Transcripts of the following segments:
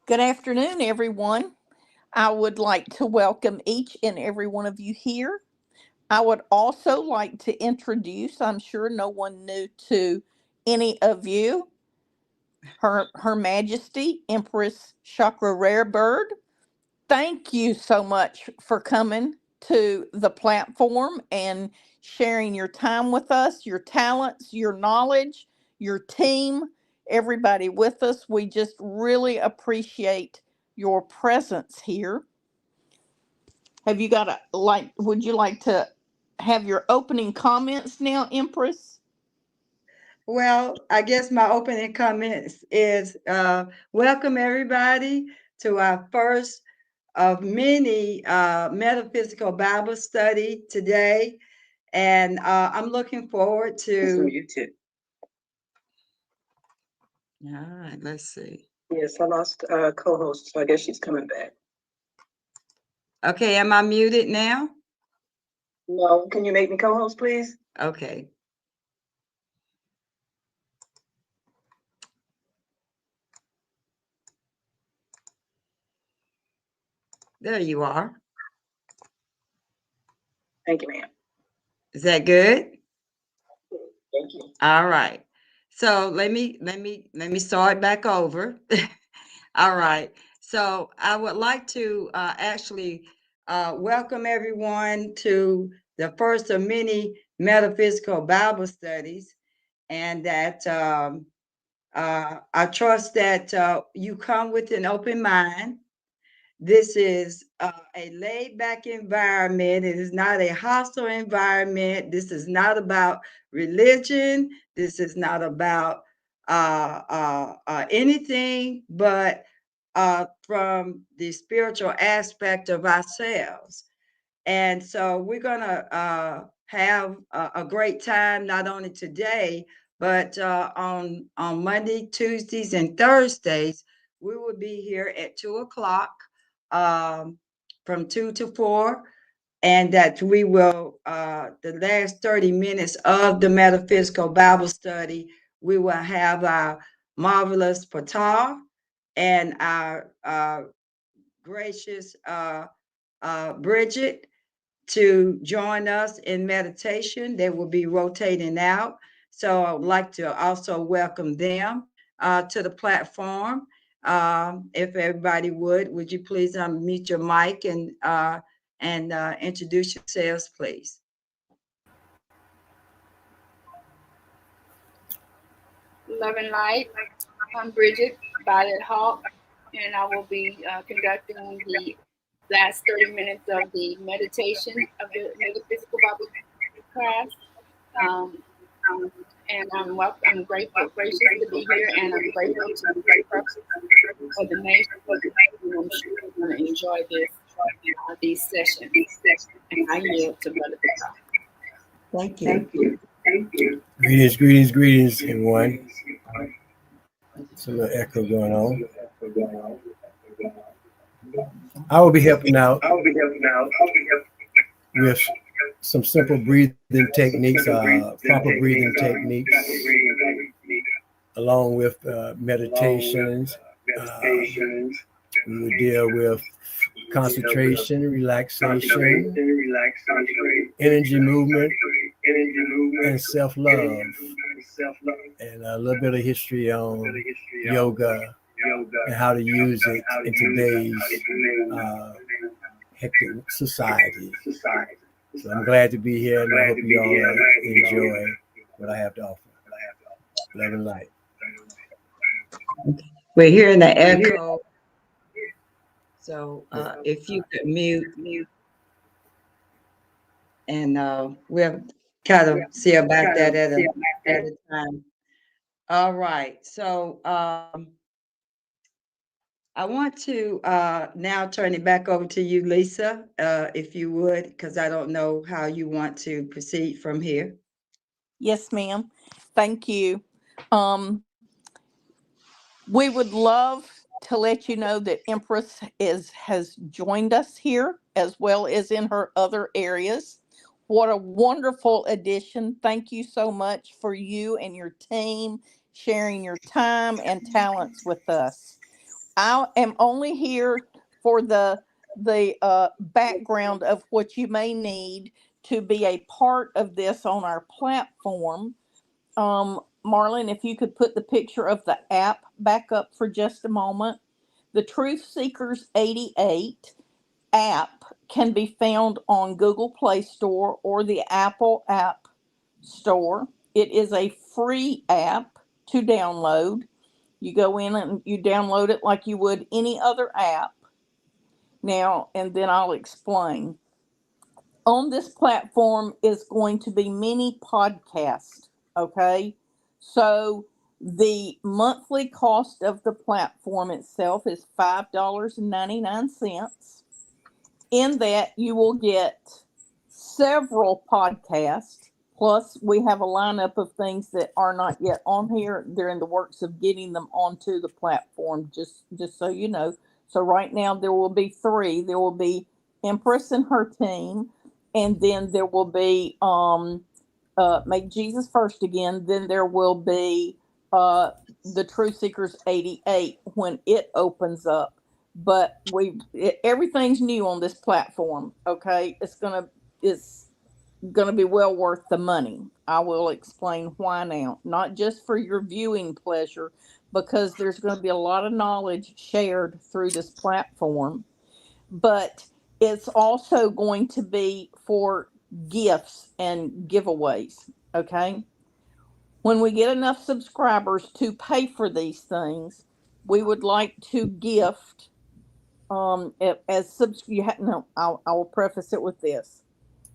Good afternoon, everyone. I would like to welcome each and every one of you here. I would also like to introduce, I'm sure no one new to any of you, Her Majesty, Empress Chakra Rare Bird. Thank you so much for coming to the platform and sharing your time with us, your talents, your knowledge, your team, everybody with us. We just really appreciate your presence here. Have you got would you like to have your opening comments now, Empress? Well, I guess my opening comments is welcome everybody to our first of many metaphysical Bible study today. And I'm looking forward to you too. All right, let's see. Yes, I lost co-host, so I guess she's coming back. Okay, am I muted now? No, can you make me co-host, please? Okay. There you are. Thank you, ma'am. Is that good? Thank you. All right. So let me start back over. All right. So I would like to actually welcome everyone to the first of many metaphysical Bible studies, and that I trust that you come with an open mind. This is a laid back environment. It is not a hostile environment. This is not about religion. This is not about anything but from the spiritual aspect of ourselves. And so we're going to have a great time, not only today, but on Monday, Tuesdays, and Thursdays. We will be here at 2:00 from 2 to 4, and that we will, the last 30 minutes of the metaphysical Bible study, we will have our marvelous Patah and our gracious Bridget to join us in meditation. They will be rotating out. So I would like to also welcome them to the platform. If everybody would you please unmute your mic and introduce yourselves, please. Love and Light. I'm Bridget Violet Hawk, and I will be conducting the last 30 minutes of the meditation of the Metaphysical Bible class. And I'm grateful, gracious to be here, and I'm grateful to be grateful for the nation. And I'm sure you're going to enjoy these sessions. And I yield to Brother Patah. Thank you. Thank you. Greetings, everyone. It's a little echo going on. I will be helping out with some simple breathing techniques, proper breathing techniques, along with meditations. We will deal with concentration, relaxation, energy movement, and self-love, and a little bit of history on yoga and how to use it in today's hectic society. So I'm glad to be here, and I hope you all enjoy what I have to offer. Love and light. We're hearing the echo. So if you could mute, and we'll kind of see about that at a time. All right. So I want to now turn it back over to you, Lisa, if you would, because I don't know how you want to proceed from here. Yes, ma'am. Thank you. We would love to let you know that Empress has joined us here as well as in her other areas. What a wonderful addition. Thank you so much for you and your team sharing your time and talents with us. I am only here for the background of what you may need to be a part of this on our platform. Marlon, if you could put the picture of the app back up for just a moment. The Truth Seekers 88 app can be found on Google Play Store or the Apple App Store. It is a free app to download. You go in and you download it like you would any other app. Now, and then I'll explain. On this platform is going to be mini podcasts, okay? So the monthly cost of the platform itself is $5.99. In that, you will get several podcasts. Plus, we have a lineup of things that are not yet on here. They're in the works of getting them onto the platform, just so you know. So right now, there will be 3. There will be Empress and her team, and then there will be Make Jesus First Again. Then there will be the Truth Seekers 88 when it opens up. But everything's new on this platform. Okay, it's gonna be well worth the money. I will explain why now. Not just for your viewing pleasure, because there's going to be a lot of knowledge shared through this platform, but it's also going to be for gifts and giveaways. Okay, when we get enough subscribers to pay for these things, we would like to gift. I will preface it with this.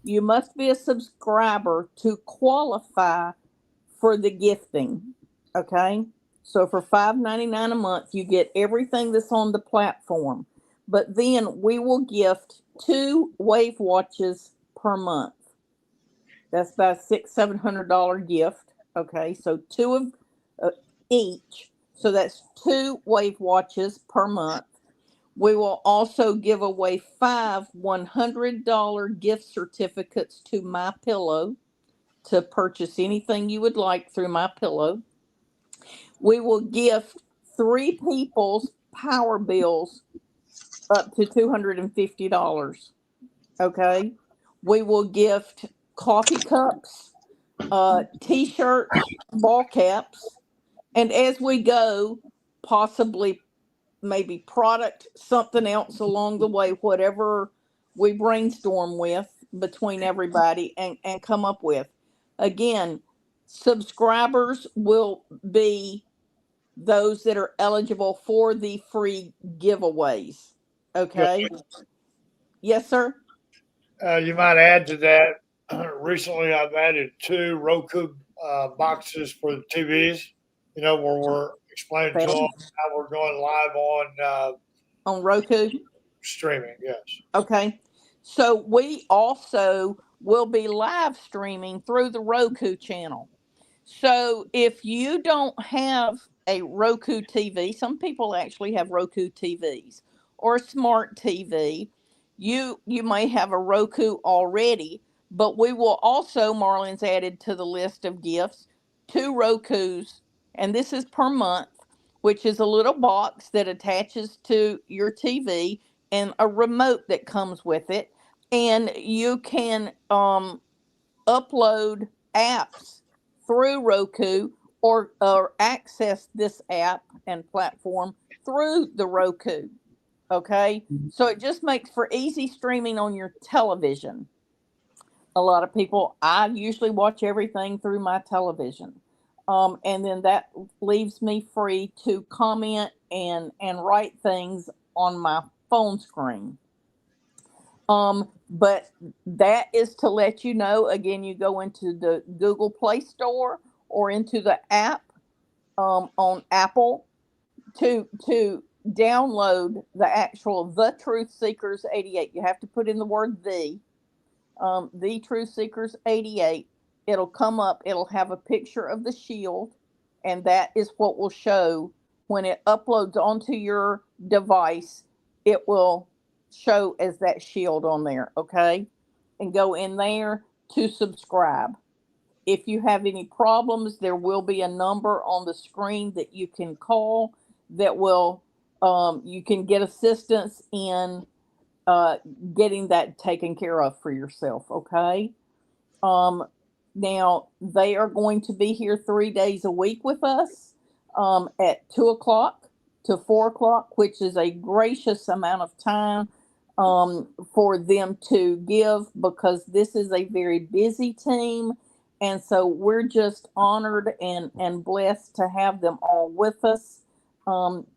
You must be a subscriber to qualify for the gifting. Okay? So for $5.99 a month, you get everything that's on the platform. But then we will gift 2 wave watches per month. That's about a $600-700 gift. Okay, so 2 of each. So that's 2 wave watches per month. We will also give away 5 $100 gift certificates to MyPillow to purchase anything you would like through MyPillow. We will gift 3 people's power bills up to $250. Okay. We will gift coffee cups, t-shirts, ball caps, and as we go, possibly maybe product, something else along the way, whatever we brainstorm with between everybody and come up with. Again, subscribers will be those that are eligible for the free giveaways. Okay. Yes, sir. You might add to that. Recently, I've added 2 Roku boxes for the TVs. Where we're explaining to them how we're going live on Roku streaming. Yes. Okay. So we also will be live streaming through the Roku channel. So if you don't have a Roku TV, some people actually have Roku TVs or a smart TV. You may have a Roku already, but we will also, Marlon's added to the list of gifts, 2 Rokus, and this is per month, which is a little box that attaches to your TV and a remote that comes with it. And you can upload apps through Roku or access this app and platform through the Roku. Okay. So it just makes for easy streaming on your television. A lot of people, I usually watch everything through my television. And then that leaves me free to comment and write things on my phone screen. But that is to let you know, again, you go into the Google Play Store or into the app on Apple to download the actual The Truth Seekers 88. You have to put in the word The Truth Seekers 88. It'll come up, it'll have a picture of the shield, and that is what will show when it uploads onto your device. It will show as that shield on there, okay? And go in there to subscribe. If you have any problems, there will be a number on the screen that you can call that will you can get assistance in getting that taken care of for yourself. Okay. Um, Now they are going to be here 3 days a week with us at 2 o'clock to 4 o'clock, which is a gracious amount of time for them to give because this is a very busy team. And so we're just honored and blessed to have them all with us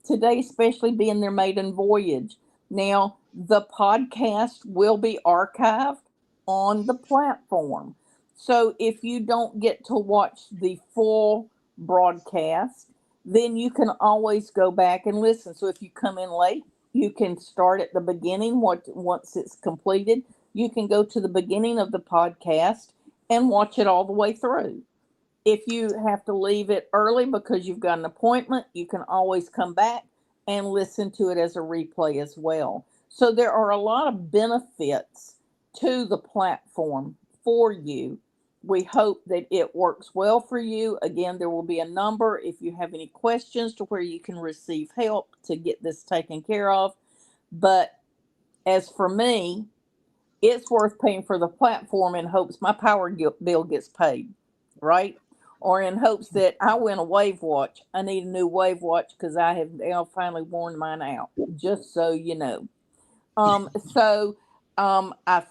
today, especially being their maiden voyage. Now, the podcast will be archived on the platform. So if you don't get to watch the full broadcast, then you can always go back and listen. So if you come in late, you can start at the beginning. Once it's completed, you can go to the beginning of the podcast and watch it all the way through. If you have to leave it early because you've got an appointment, you can always come back and listen to it as a replay as well. So there are a lot of benefits to the platform for you. We hope that it works well for you. Again, there will be a number if you have any questions to where you can receive help to get this taken care of. But as for me, it's worth paying for the platform in hopes my power bill gets paid, right? Or in hopes that I win a wave watch. I need a new wave watch because I have now finally worn mine out, just so you know. I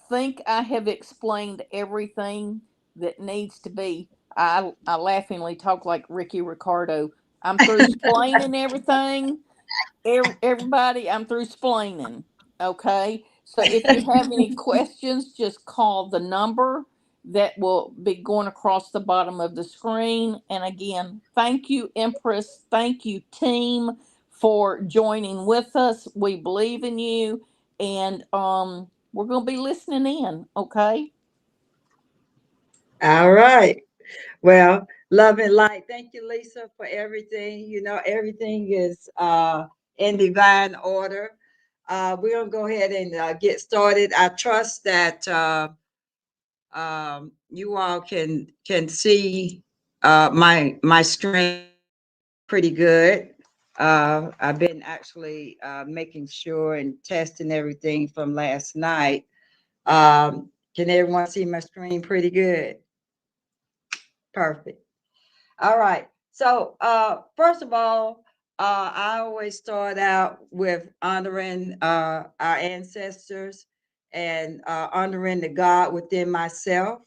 think I have explained everything that needs to be. I laughingly talk like Ricky Ricardo. I'm through explaining everything. Everybody, I'm through explaining. Okay. So if you have any questions, just call the number that will be going across the bottom of the screen. And again, thank you, Empress. Thank you, team, for joining with us. We believe in you. And we're going to be listening in. Okay. All right. Well, love and light. Thank you, Lisa, for everything. You know, everything is in divine order. We're gonna go ahead and get started. I trust that you all can see my screen pretty good. I've been actually making sure and testing everything from last night. Can everyone see my screen pretty good? Perfect. All right. So, first of all, I always start out with honoring our ancestors and honoring the God within myself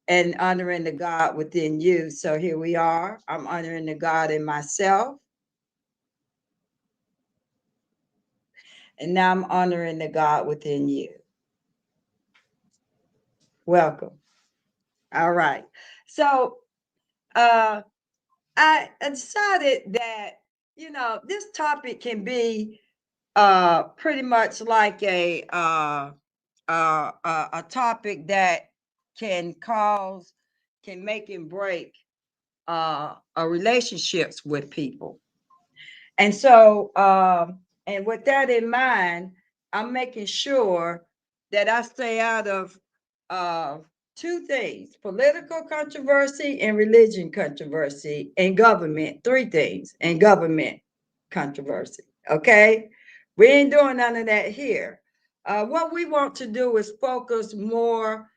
and honoring the God within you. So here we are. I'm honoring the God in myself. And now I'm honoring the God within you. Welcome. All right. So, I decided that, you know, this topic can be pretty much like a topic that can make and break relationships with people. And so, and with that in mind, I'm making sure that I stay out of two things: political controversy and religion controversy, and government, three things, and government controversy. Okay. We ain't doing none of that here. What we want to do is focus more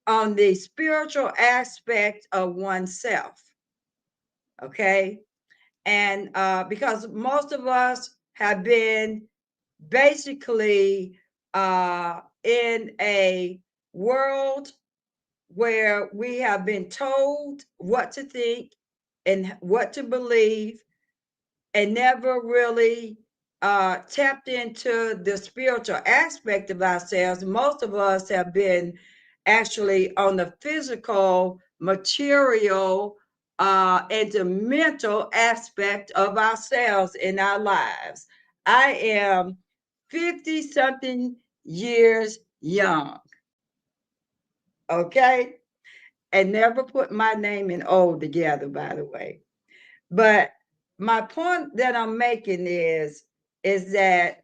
on the spiritual aspect of oneself. Okay. And because most of us have been basically in a world where we have been told what to think and what to believe and never really tapped into the spiritual aspect of ourselves. Most of us have been actually on the physical, material, and the mental aspect of ourselves in our lives. I am 50 something years young. Okay. And never put my name and old together, by the way. But my point that I'm making is that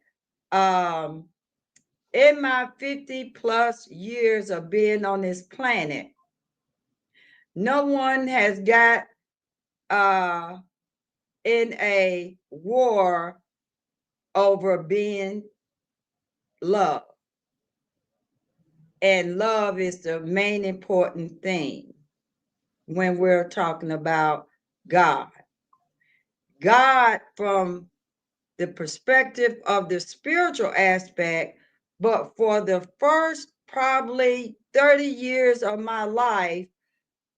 in my 50 plus years of being on this planet, no one has got in a war over being love. And love is the main important thing when we're talking about God. God, from the perspective of the spiritual aspect, but for the first probably 30 years of my life,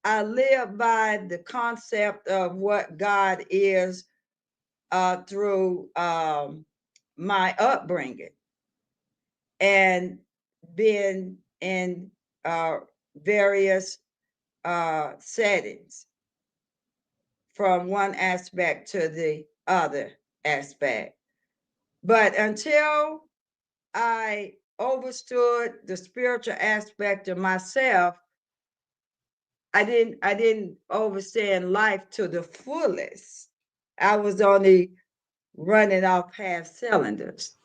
I lived by the concept of what God is through my upbringing and being in various settings from one aspect to the other aspect. But until I understood the spiritual aspect of myself, I didn't understand life to the fullest. I was only running off half cylinders.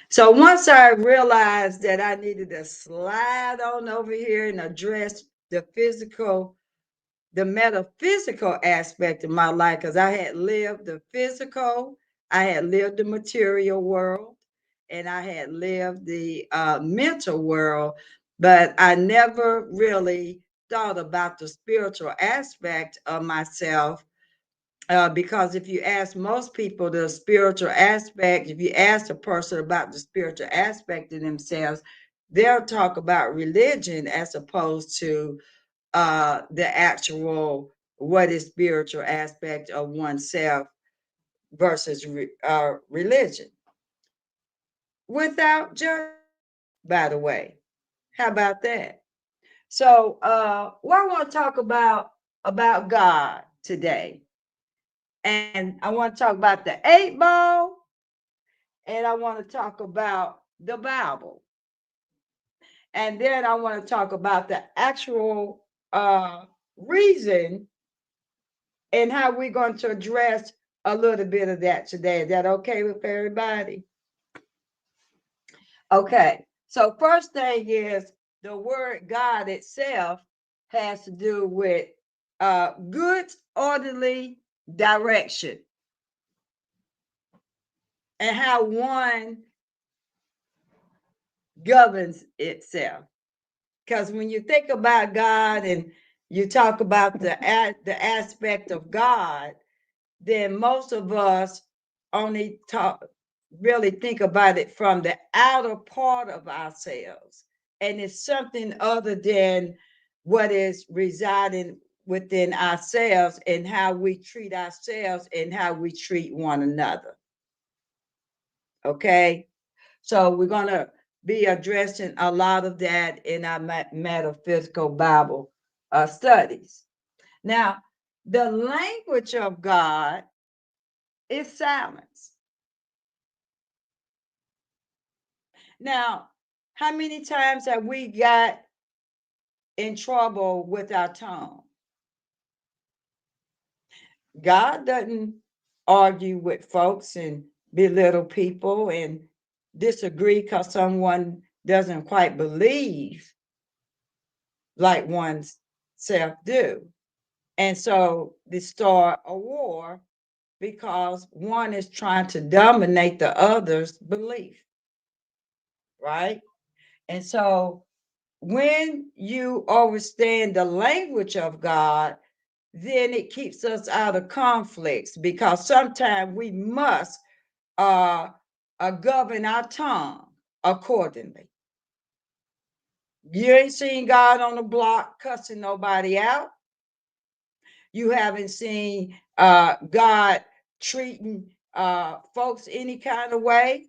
So once I realized that I needed to slide on over here and address the metaphysical aspect of my life, because I had lived the physical, I had lived the material world, and I had lived the mental world, but I never really thought about the spiritual aspect of myself. Because if you ask most people the spiritual aspect, if you ask a person about the spiritual aspect of themselves, they'll talk about religion as opposed to the actual what is spiritual aspect of oneself versus religion. Without judgment, by the way. How about that? So what I want to talk about God today. And I want to talk about the 8 ball, and I want to talk about the Bible. And then I want to talk about the actual reason and how we're going to address a little bit of that today. Is that okay with everybody? Okay. So first thing is the word God itself has to do with good, orderly direction and how one governs itself. Because when you think about God and you talk about the aspect of God, then most of us only really think about it from the outer part of ourselves. And it's something other than what is residing within ourselves and how we treat ourselves and how we treat one another. Okay? So we're going to be addressing a lot of that in our metaphysical Bible studies. Now, the language of God is silence. Now, how many times have we got in trouble with our tongue? God doesn't argue with folks and belittle people and disagree because someone doesn't quite believe like oneself do. And so they start a war because one is trying to dominate the other's belief, right? And so when you understand the language of God, then it keeps us out of conflicts because sometimes we must govern our tongue accordingly. You ain't seen God on the block cussing nobody out. You haven't seen God treating folks any kind of way.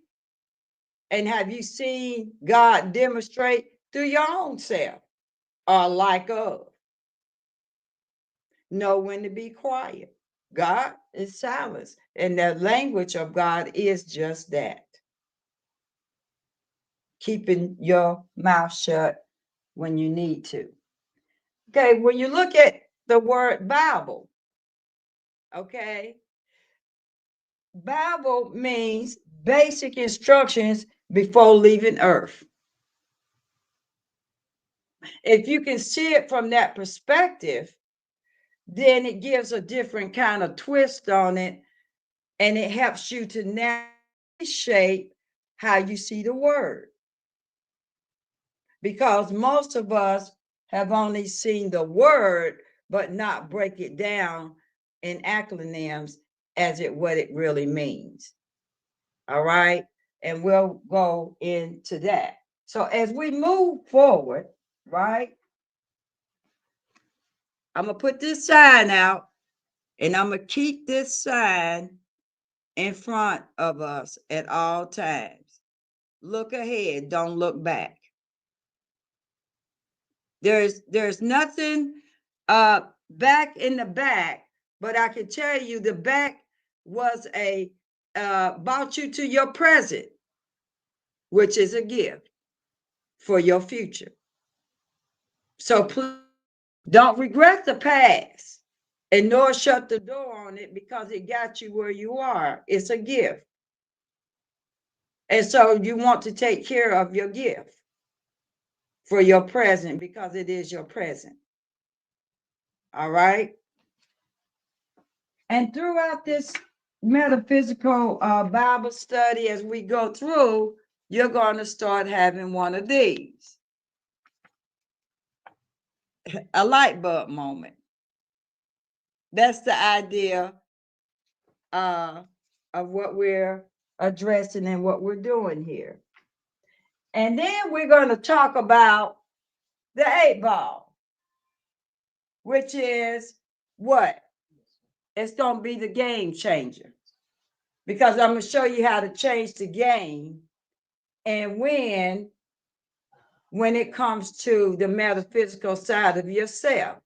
And have you seen God demonstrate through your own self or like of? Know when to be quiet. God is silence. And the language of God is just that. Keeping your mouth shut when you need to. Okay, when you look at the word Bible, okay, Bible means basic instructions before leaving earth. If you can see it from that perspective, then it gives a different kind of twist on it, and it helps you to navigate shape how you see the word. Because most of us have only seen the word, but not break it down in acronyms as what it really means. All right. And we'll go into that. So as we move forward, right, I'm going to put this sign out, and I'm going to keep this sign in front of us at all times. Look ahead, don't look back. There's nothing back in the back, but I can tell you the back was brought you to your present, which is a gift for your future. So please don't regret the past and nor shut the door on it because it got you where you are. It's a gift. And so you want to take care of your gift for your present because it is your present. All right. And throughout this metaphysical Bible study, as we go through, you're going to start having one of these, a light bulb moment. That's the idea of what we're addressing and what we're doing here. And then we're going to talk about the 8 ball, which is what? It's going to be the game changer. Because I'm going to show you how to change the game and when it comes to the metaphysical side of yourself.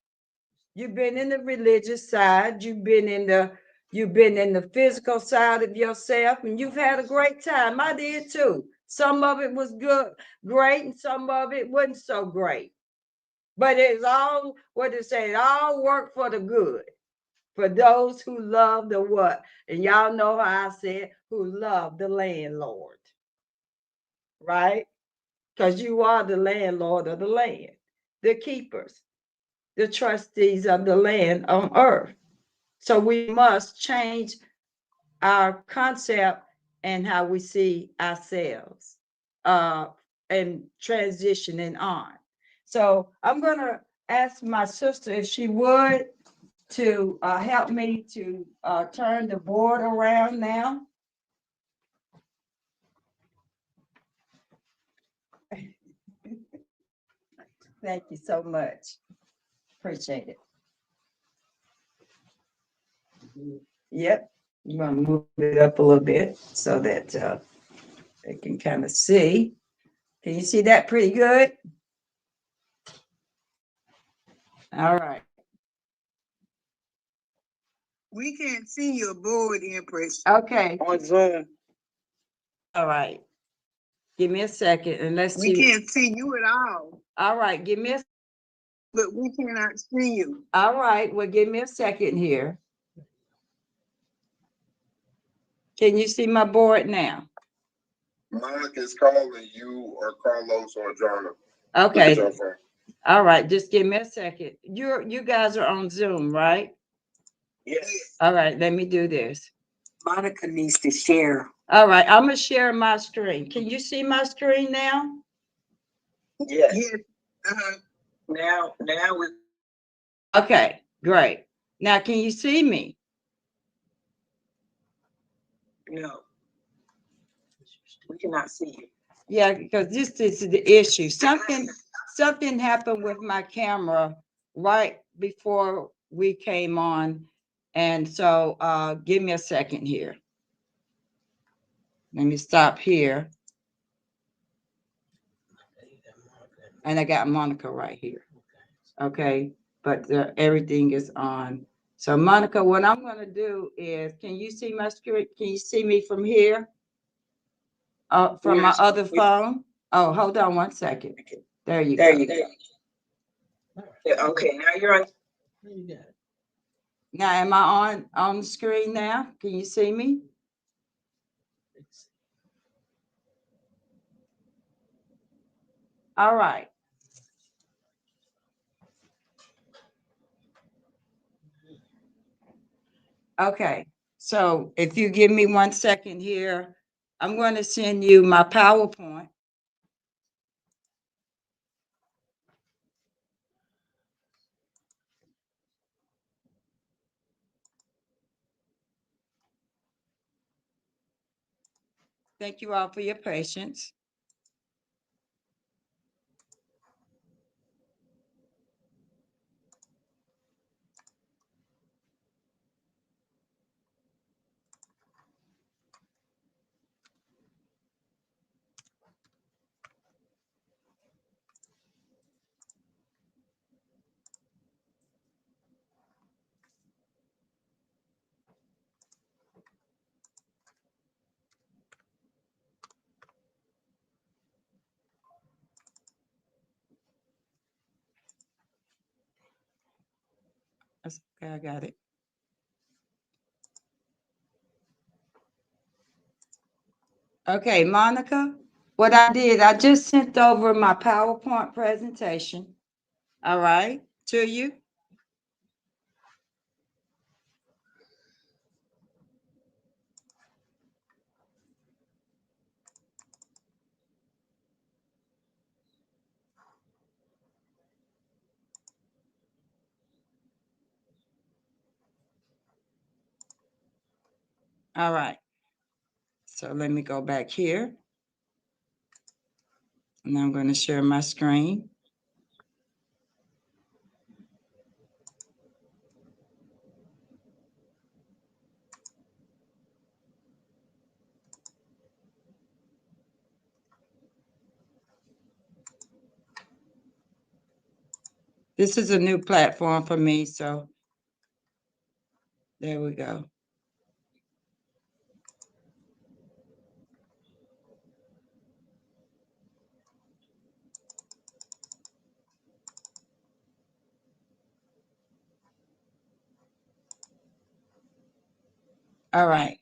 You've been in the religious side, you've been in the physical side of yourself, and you've had a great time. I did too. Some of it was great, and some of it wasn't so great. But it's all, what it say, it all work for the good. For those who love the what? And y'all know how I said, who love the landlord. Right? Because you are the landlord of the land, the keepers, the trustees of the land on earth. So we must change our concept and how we see ourselves and transitioning on. So I'm going to ask my sister if she would to help me to turn the board around now. Thank you so much. Appreciate it. Yep. I'm going to move it up a little bit so that they can kind of see. Can you see that pretty good? All right. We can't see your board, Empress. Okay. On Zoom. All right. Give me a second and let's We see. can't see you at all, All right. Give me a. but we cannot see you. All right. Well, give me a second here. Can you see my board now? Monica is calling you or Carlos or Jonna. Okay. Look at your phone. All right. Just give me a second. You guys are on Zoom, right? Yes. All right. Let me do this. Monica needs to share. All right. I'm going to share my screen. Can you see my screen now? Yes. Yes. Uh-huh. Now we. Okay. Great. Now, can you see me? No. We cannot see you. Yeah, because this is the issue. Something happened with my camera right before we came on. And so give me a second here. Let me stop here. And I got Monica right here. Okay, but everything is on. So Monica, what I'm going to do is, can you see my screen? Can you see me from here? From my other phone? Oh, hold on one second. There you go. Yeah, okay, now you're on. Now, am I on the screen now? Can you see me? All right. Okay, so if you give me 1 second here, I'm going to send you my PowerPoint. Thank you all for your patience. Okay, I got it. Okay, Monica, what I did, I just sent over my PowerPoint presentation, all right, to you. All right. So let me go back here. And I'm going to share my screen. This is a new platform for me, so there we go. All right.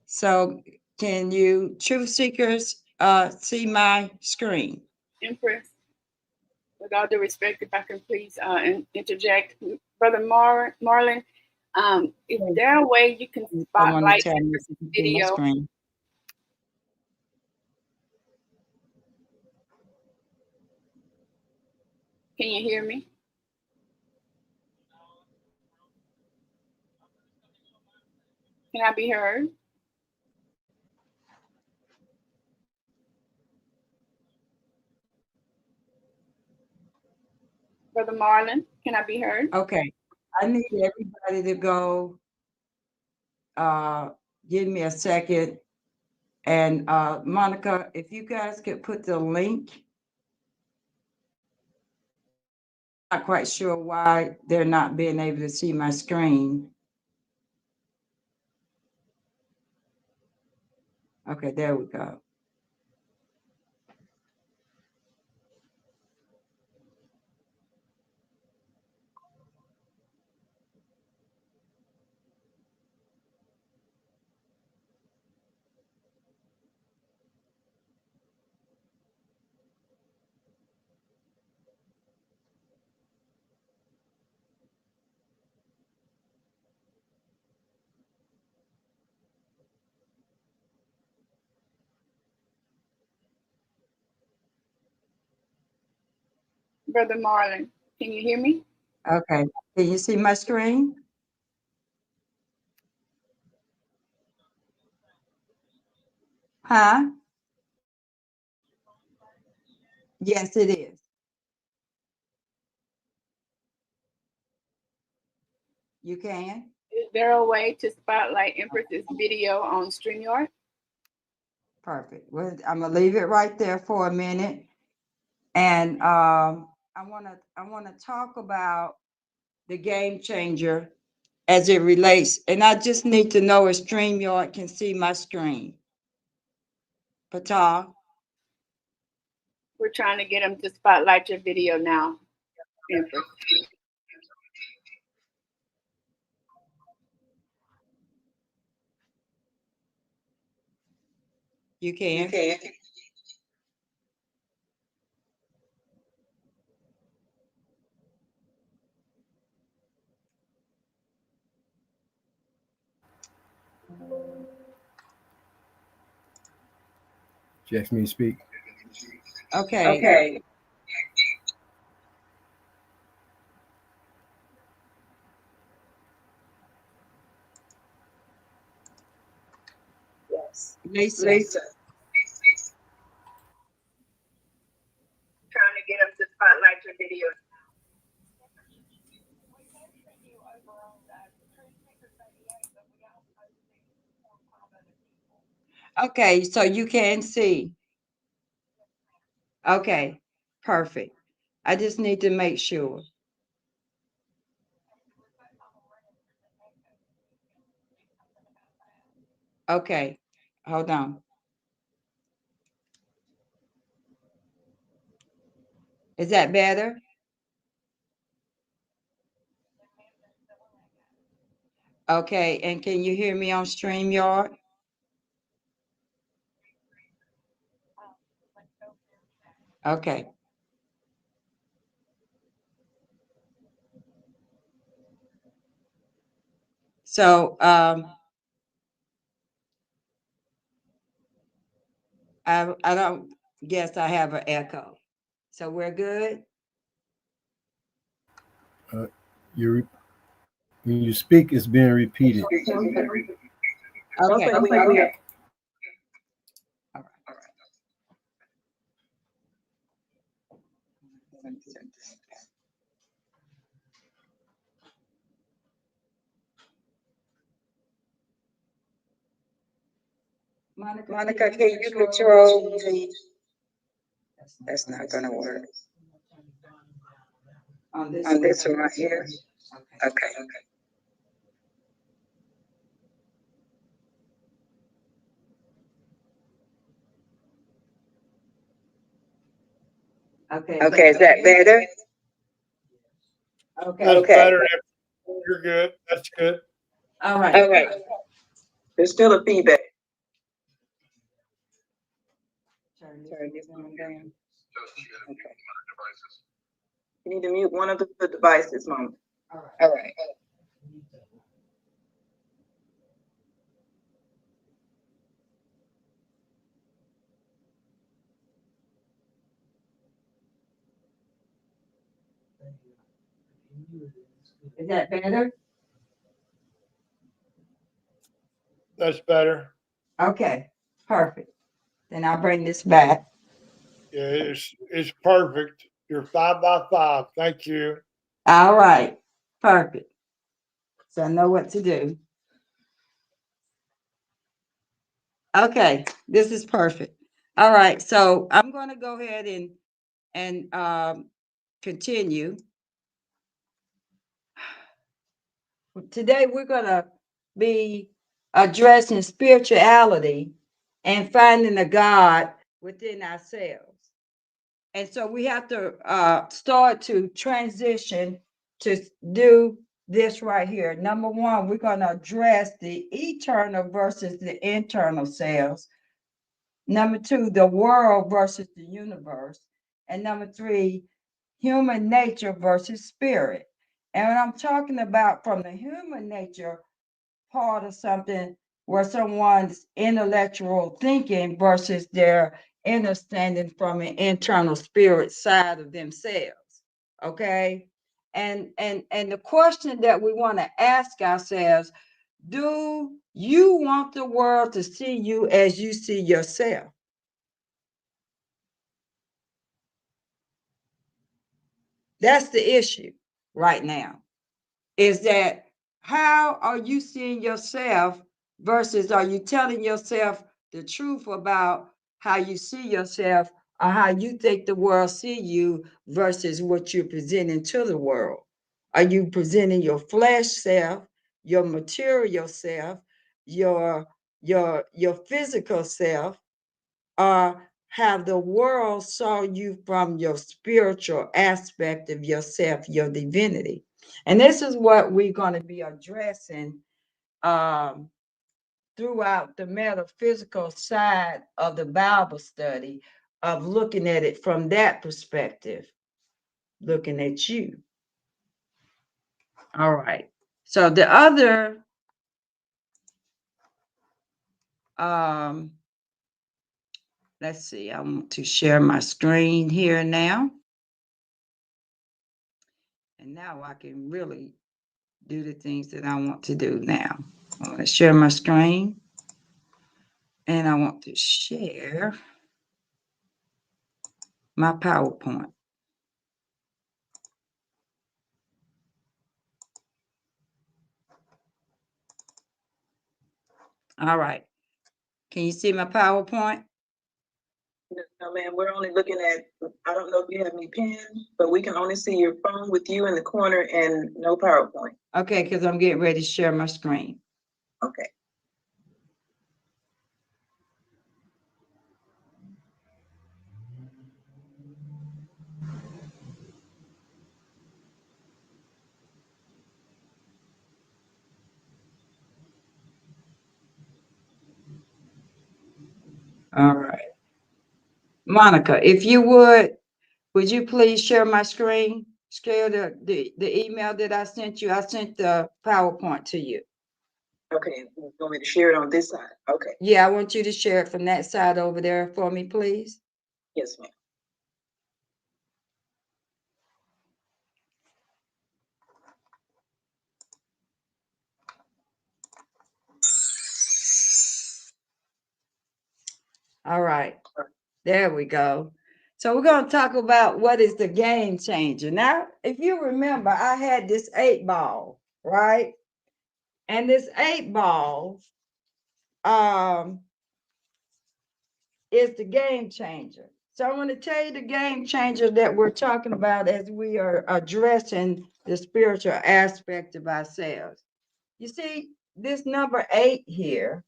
So can you, truth seekers, see my screen? Empress, with all due respect, if I can please interject, Brother Marlon, is there a way you can Someone spotlight tell me Empress if you can see my video? screen. Can you hear me? Can I be heard? Brother Marlon, can I be heard? Okay. I need everybody to go, give me a second. And Monica, if you guys could put the link. Not quite sure why they're not being able to see my screen. Okay, there we go. Brother Marlon, can you hear me? Okay, can you see my screen? Huh? Yes, it is. You can? Is there a way to spotlight Empress's video on StreamYard? Perfect. Well, I'm gonna leave it right there for a minute. And I wanna talk about the game changer as it relates. And I just need to know if StreamYard can see my screen. Pata, We're trying to get them to spotlight your video now, Empress. you can? She asked me to speak. Okay. Okay. Yes. Lisa. Lisa. Trying to get them to spotlight your video. Okay, so you can see. Okay, perfect. I just need to make sure. Okay, hold on. Is that better? Okay, and can you hear me on StreamYard? Okay. So I don't guess I have an echo. So we're good? You when you speak, it's being repeated. Okay. Okay. All right. Monica, can you control the? That's not gonna work. On this one right here? Okay. Okay, is that better? Okay. That's Okay. better. You're good. That's good. All right. All right. There's still a feedback. Turn this one down. Okay. You need to mute one of the devices, Mom. All right. Is that better? That's better. Okay, perfect. Then I'll bring this back. Yeah, it's perfect. You're 5 by 5. Thank you. All right, perfect. So I know what to do. Okay, this is perfect. All right, so I'm going to go ahead and continue. Today we're going to be addressing spirituality and finding a God within ourselves. And so we have to start to transition to do this right here. Number one, we're going to address the eternal versus the internal selves. Number two, the world versus the universe. And number three, human nature versus spirit. And when I'm talking about from the human nature part of something where someone's intellectual thinking versus their understanding from an internal spirit side of themselves. Okay. And the question that we want to ask ourselves, do you want the world to see you as you see yourself? That's the issue right now. Is that how are you seeing yourself versus are you telling yourself the truth about how you see yourself or how you think the world see you versus what you're presenting to the world? Are you presenting your flesh self, your material self, your physical self, or have the world saw you from your spiritual aspect of yourself, your divinity? And this is what we're going to be addressing throughout the metaphysical side of the Bible study, of looking at it from that perspective, looking at you. All right. So the other let's see, I want to share my screen here now. And now I can really do the things that I want to do now. I want to share my screen. And I want to share my PowerPoint. All right. Can you see my PowerPoint? No, ma'am, we're only looking at, I don't know if you have any pen, but we can only see your phone with you in the corner and no PowerPoint. Okay, because I'm getting ready to share my screen. Okay. All right. Monica, if you would you please share my screen? Share the email that I sent you. I sent the PowerPoint to you. Okay, you want me to share it on this side? Okay, Yeah, I want you to share it from that side over there for me, please. yes, ma'am. All right. There we go. So we're going to talk about what is the game changer. Now, if you remember, I had this 8-ball, right? And this 8-ball is the game changer. So I want to tell you the game changer that we're talking about as we are addressing the spiritual aspect of ourselves. You see, this number 8 here,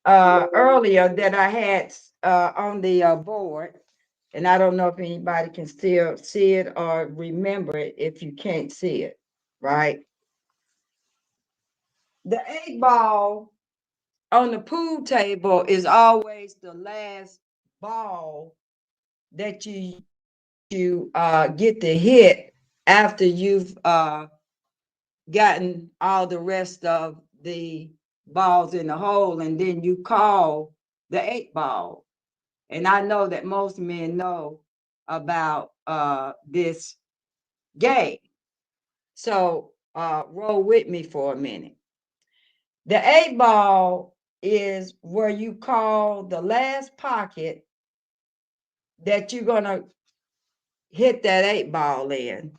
earlier that I had on the board, and I don't know if anybody can still see it or remember it if you can't see it, right? The 8-ball on the pool table is always the last ball that you get to hit after you've gotten all the rest of the balls in the hole, and then you call the 8-ball. And I know that most men know about this game. So roll with me for a minute. The 8-ball is where you call the last pocket that you're going to hit that 8-ball in.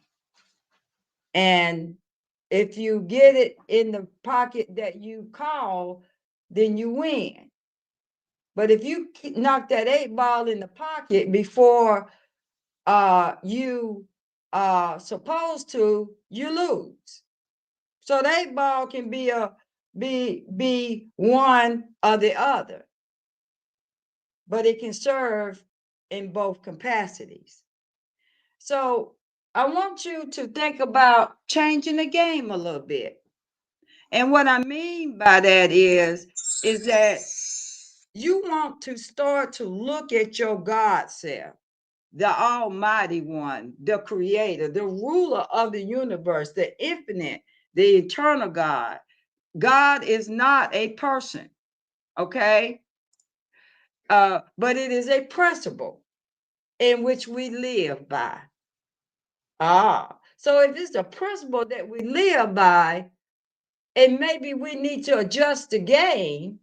And if you get it in the pocket that you call, then you win. But if you knock that 8-ball in the pocket before you supposed to, you lose. So the 8-ball can be one or the other, but it can serve in both capacities. So I want you to think about changing the game a little bit. And what I mean by that is that you want to start to look at your God self, the Almighty One, the Creator, the ruler of the universe, the infinite, the eternal God. God is not a person, okay? But it is a principle in which we live by. So if it's a principle that we live by, and maybe we need to adjust the game.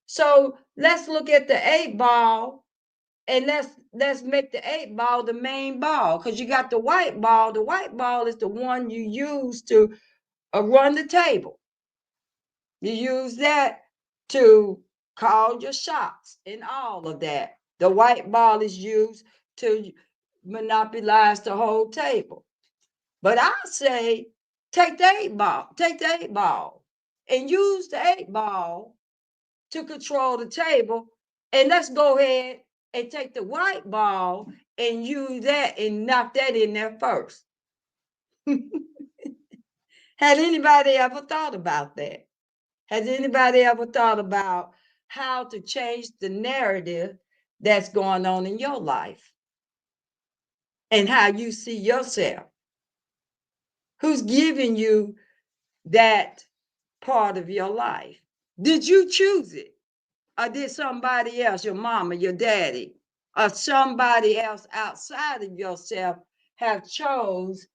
So let's look at the 8-ball, and let's make the 8-ball the main ball, because you got the white ball. The white ball is the one you use to run the table. You use that to call your shots and all of that. The white ball is used to monopolize the whole table. But I say, take the 8-ball, and use the 8-ball to control the table. And let's go ahead and take the white ball and use that and knock that in there first. Had anybody ever thought about that? Has anybody ever thought about how to change the narrative that's going on in your life and how you see yourself? Who's giving you that part of your life? Did you choose it? or did somebody else, your mama, your daddy, or somebody else outside of yourself have chose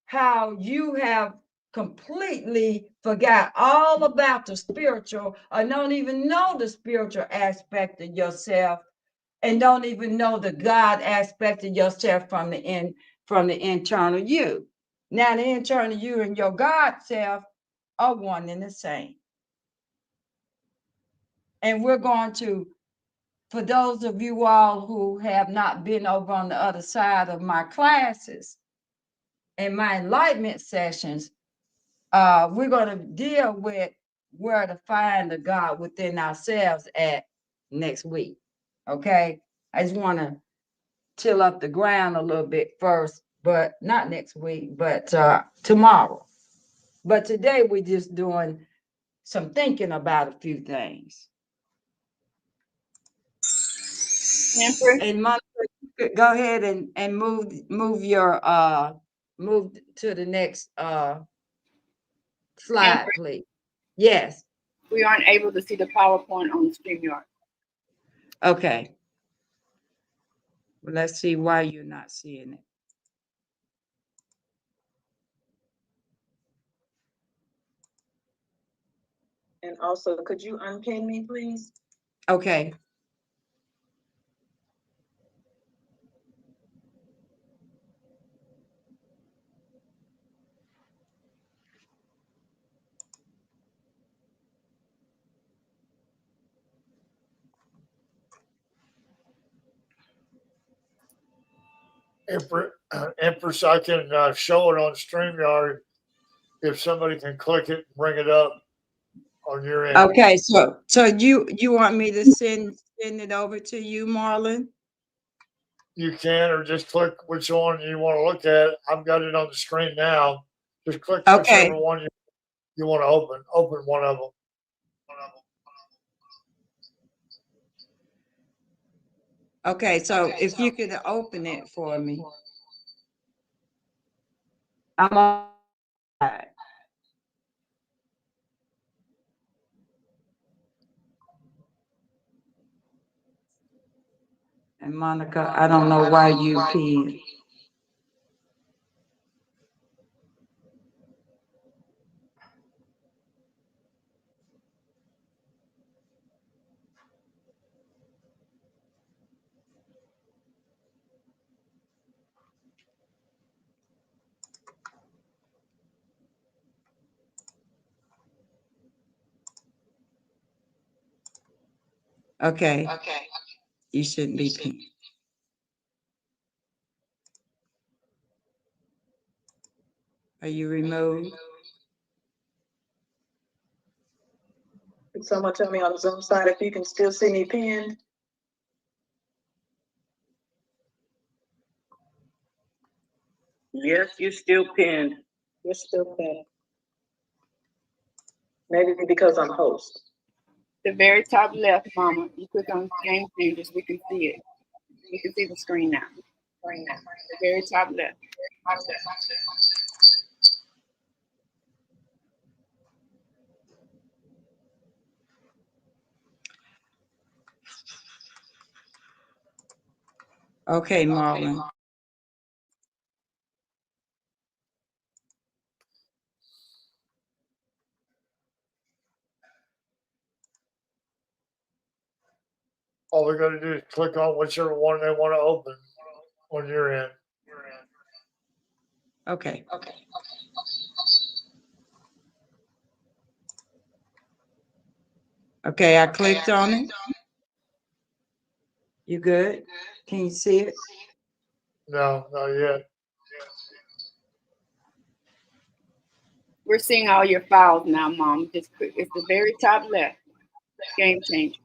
how you have completely forgot all about the spiritual, or don't even know the spiritual aspect of yourself, and don't even know the God aspect of yourself from the internal you. Now the internal you and your God self are one and the same. And we're going to, for those of you all who have not been over on the other side of my classes and my enlightenment sessions, we're going to deal with where to find the God within ourselves at next week. Okay. I just want to till up the ground a little bit first, but not next week, but tomorrow. But today we're just doing some thinking about a few things. Empress, And Monica, go ahead and move your move to the next slide, Empress, please. Yes. we aren't able to see the PowerPoint on StreamYard. Okay. Well, let's see why you're not seeing it. And also, could you unpin me, please? Okay. Empress, I can show it on StreamYard if somebody can click it and bring it up on your end. Okay, so you want me to send it over to you, Marlon? You can, or just click which one you want to look at. I've got it on the screen now. Just click Okay. whichever one you want to open. Open one of them. Okay, so if you could open it for me. I'm on. And Monica, I don't know why you pinned. Okay. You shouldn't be pinned. Are you removed? Could someone tell me on the Zoom side if you can still see me pinned? Yes, you're still pinned. You're still pinned. Maybe because I'm host. The very top left, Mama, you click on Game Changers, we can see it. We can see the screen now. The very top left. Okay, Marlon. All we got to do is click on whichever one they want to open on your end. Okay. Okay, I clicked on it. You good? Can you see it? No, not yet. We're seeing all your files now, Mom. Just click, it's the very top left. Game Changer.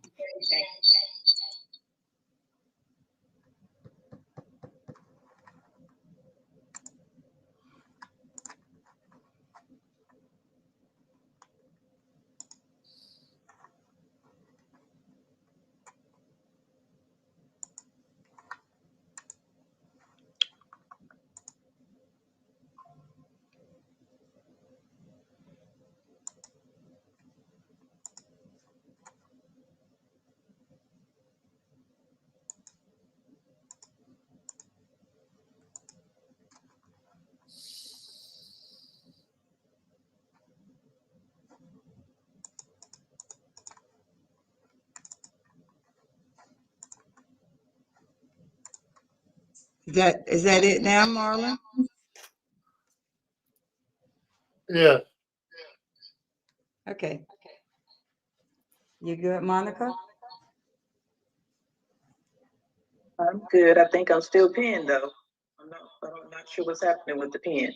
Is that it now, Marlon? Yeah. Okay. You good, Monica? I'm good. I think I'm still pinned though. I'm not sure what's happening with the pin.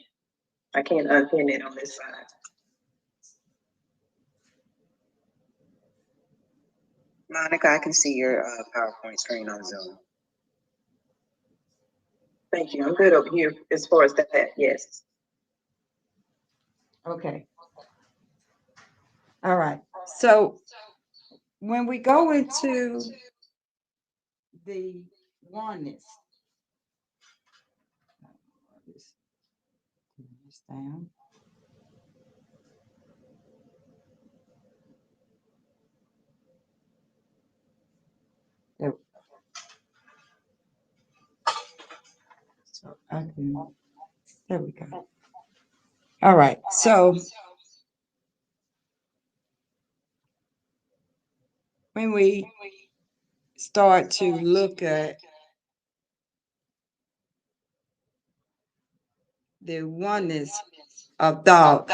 I can't unpin it on this side. Monica, I can see your PowerPoint screen on Zoom. Thank you. I'm good over here as far as that. Yes. Okay. All right. So when we go into the oneness, down. There, so I can, there we go. All right. So when we start to look at the oneness of thought,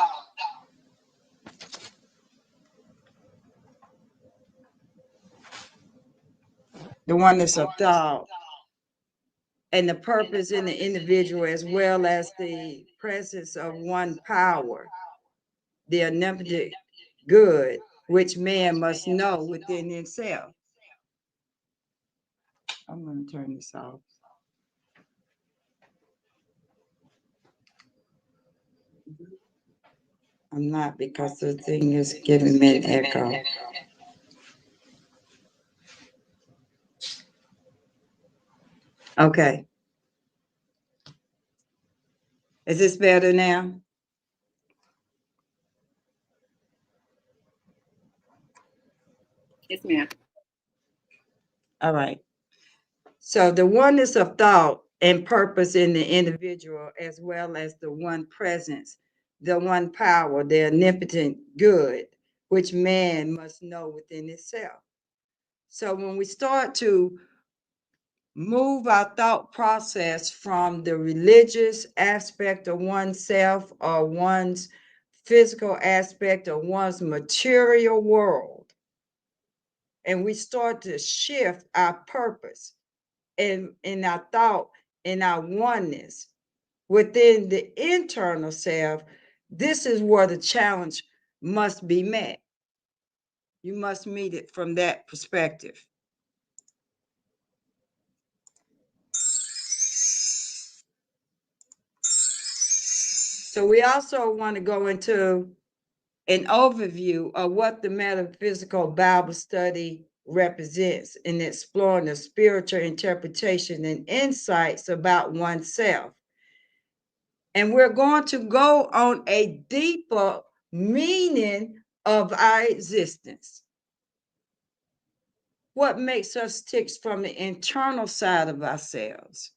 the oneness of thought, and the purpose in the individual, as well as the presence of one power, the omnipotent good, which man must know within himself. I'm going to turn this off. I'm not, because the thing is giving me an echo. Okay. Is this better now? Yes, ma'am. All right. So the oneness of thought and purpose in the individual, as well as the one presence, the one power, the omnipotent good, which man must know within itself. So when we start to move our thought process from the religious aspect of oneself or one's physical aspect of one's material world, and we start to shift our purpose in our thought, in our oneness within the internal self, this is where the challenge must be met. You must meet it from that perspective. So we also want to go into an overview of what the metaphysical Bible study represents in exploring the spiritual interpretation and insights about oneself. And we're going to go on a deeper meaning of our existence. What makes us tick from the internal side of ourselves.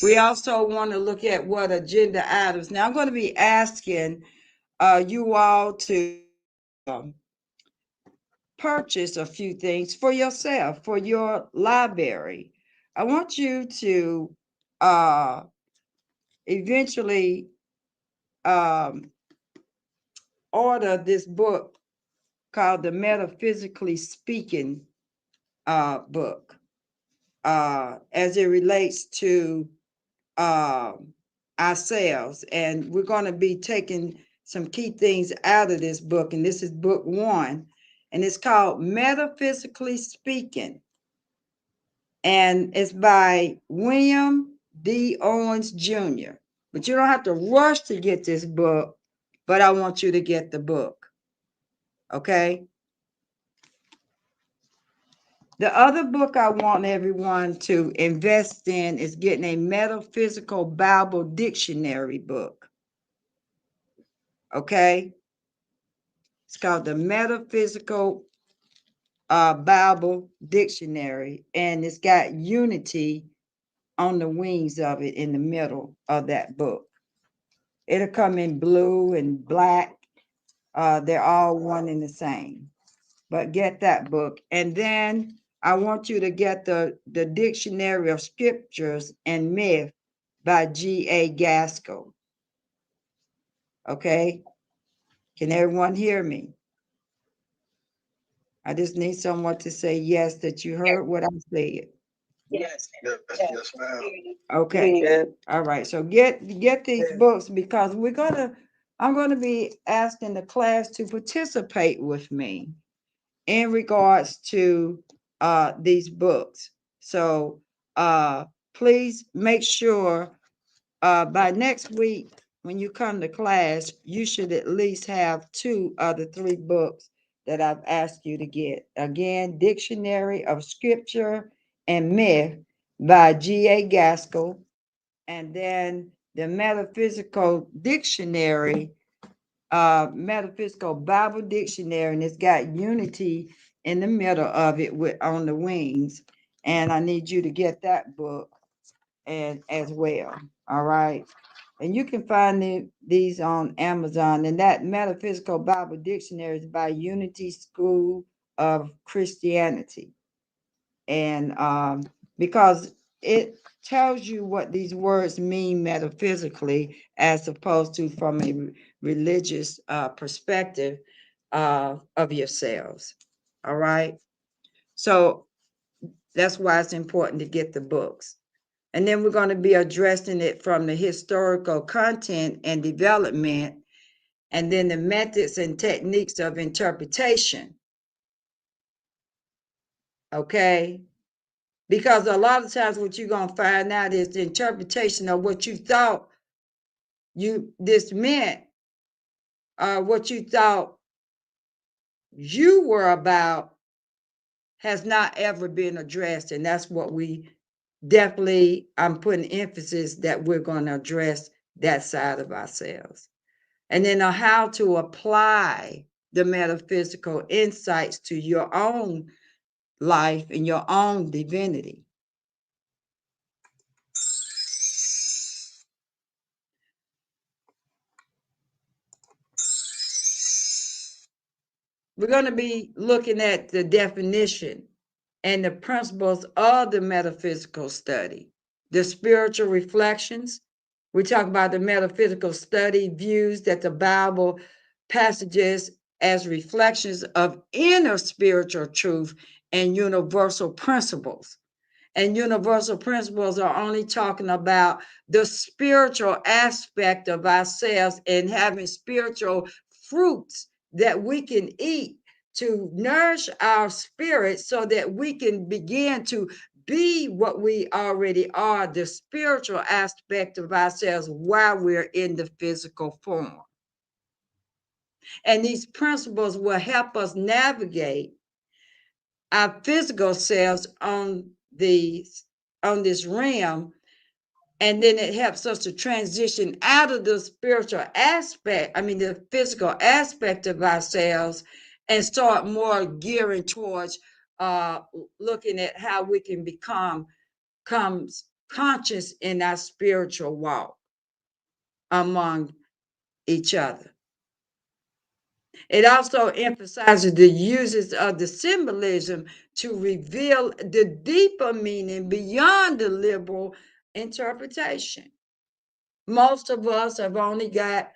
We also want to look at what agenda items. Now I'm going to be asking you all to purchase a few things for yourself, for your library. I want you to eventually order this book called the Metaphysically Speaking book, as it relates to ourselves. And we're going to be taking some key things out of this book. And this is book 1. And it's called Metaphysically Speaking. And it's by William D. Owens Jr. But you don't have to rush to get this book, but I want you to get the book. Okay? The other book I want everyone to invest in is getting a Metaphysical Bible Dictionary book. Okay? It's called the Metaphysical Bible Dictionary, and it's got unity on the wings of it in the middle of that book. It'll come in blue and black. They're all one and the same. But get that book. And then I want you to get the Dictionary of Scriptures and Myth by G.A. Gaskell. Okay? Can everyone hear me? I just need someone to say yes, that you heard what I said. Yes. Yes, ma'am. Okay. All right. So get these books, because I'm gonna be asking the class to participate with me in regards to these books. So please make sure by next week, when you come to class, you should at least have 2 of the 3 books that I've asked you to get. Again, Dictionary of Scripture and Myth by G.A. Gaskell, and then the Metaphysical Dictionary, Metaphysical Bible Dictionary, and it's got unity in the middle of it with on the wings. And I need you to get that book and as well. All right. And you can find these on Amazon. And that Metaphysical Bible Dictionary is by Unity School of Christianity. And because it tells you what these words mean metaphysically, as opposed to from a religious perspective of yourselves. All right. So that's why it's important to get the books. And then we're going to be addressing it from the historical content and development, and then the methods and techniques of interpretation. Okay? Because a lot of times what you're going to find out is the interpretation of what you thought this meant, what you thought you were about, has not ever been addressed. And that's what I'm putting emphasis that we're going to address that side of ourselves. And then how to apply the metaphysical insights to your own life and your own divinity. We're going to be looking at the definition and the principles of the metaphysical study, the spiritual reflections. We talk about the metaphysical study views that the Bible passages as reflections of inner spiritual truth and universal principles. And universal principles are only talking about the spiritual aspect of ourselves and having spiritual fruits that we can eat to nourish our spirit so that we can begin to be what we already are, the spiritual aspect of ourselves, while we're in the physical form. And these principles will help us navigate our physical selves on this realm, and then it helps us to transition out of the spiritual aspect, the physical aspect of ourselves, and start more gearing towards looking at how we can become conscious in our spiritual walk among each other. It also emphasizes the uses of the symbolism to reveal the deeper meaning beyond the liberal interpretation. Most of us have only got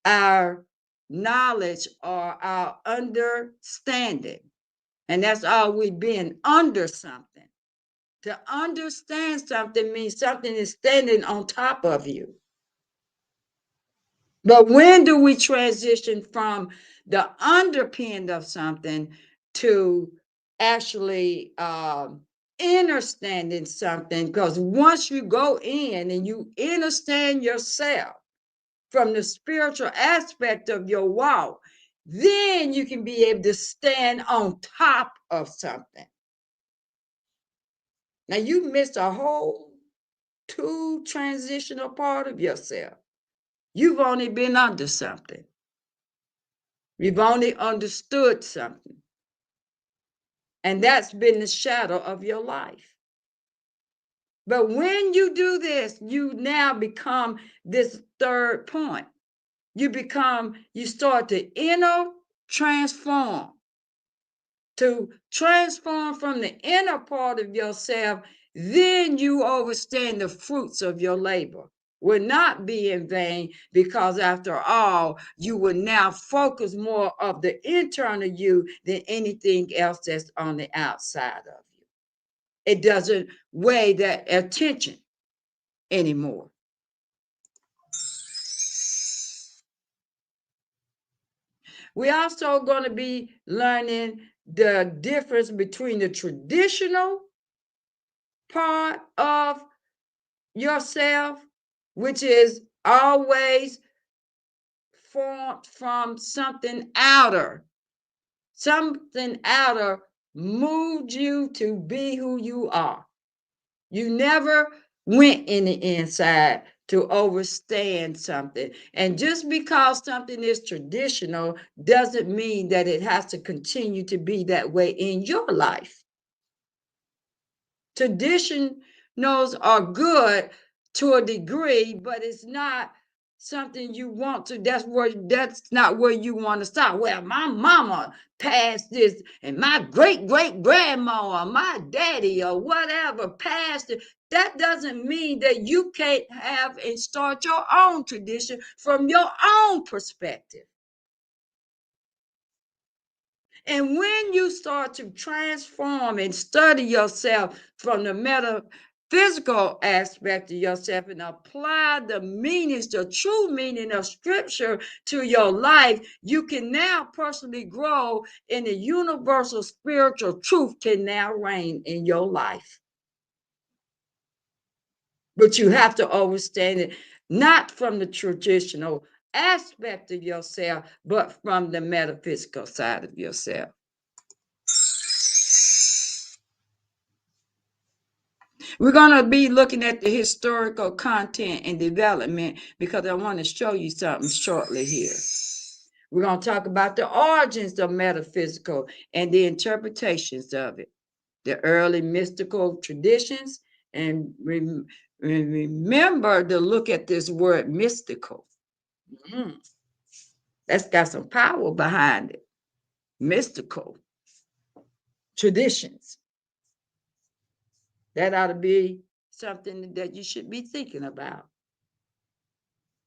our knowledge or our understanding, and that's all we've been, under something. To understand something means something is standing on top of you. But when do we transition from the underpin of something to actually understanding something? Because once you go in and you understand yourself from the spiritual aspect of your walk, then you can be able to stand on top of something. Now you missed a whole 2 transitional part of yourself. You've only been under something. You've only understood something. And that's been the shadow of your life. But when you do this, you now become this third point. You start to inner transform. to transform from the inner part of yourself, then you understand the fruits of your labor will not be in vain, because after all, you will now focus more of the internal you than anything else that's on the outside of you. It doesn't weigh that attention anymore. We're also going to be learning the difference between the traditional part of yourself, which is always formed from something outer. Something outer moved you to be who you are. You never went in the inside to overstand something. And just because something is traditional doesn't mean that it has to continue to be that way in your life. Traditionals are good to a degree, but it's not something you want to. That's not where you want to start. Well, my mama passed this, and my great grandma or my daddy or whatever passed it. That doesn't mean that you can't have and start your own tradition from your own perspective. And when you start to transform and study yourself from the metaphysical aspect of yourself and apply the meanings, the true meaning of scripture to your life, you can now personally grow in the universal spiritual truth can now reign in your life. But you have to understand it not from the traditional aspect of yourself, but from the metaphysical side of yourself. We're going to be looking at the historical content and development because I want to show you something shortly here. We're going to talk about the origins of metaphysical and the interpretations of it, the early mystical traditions, and remember to look at this word mystical. That's got some power behind it. Mystical traditions. That ought to be something that you should be thinking about,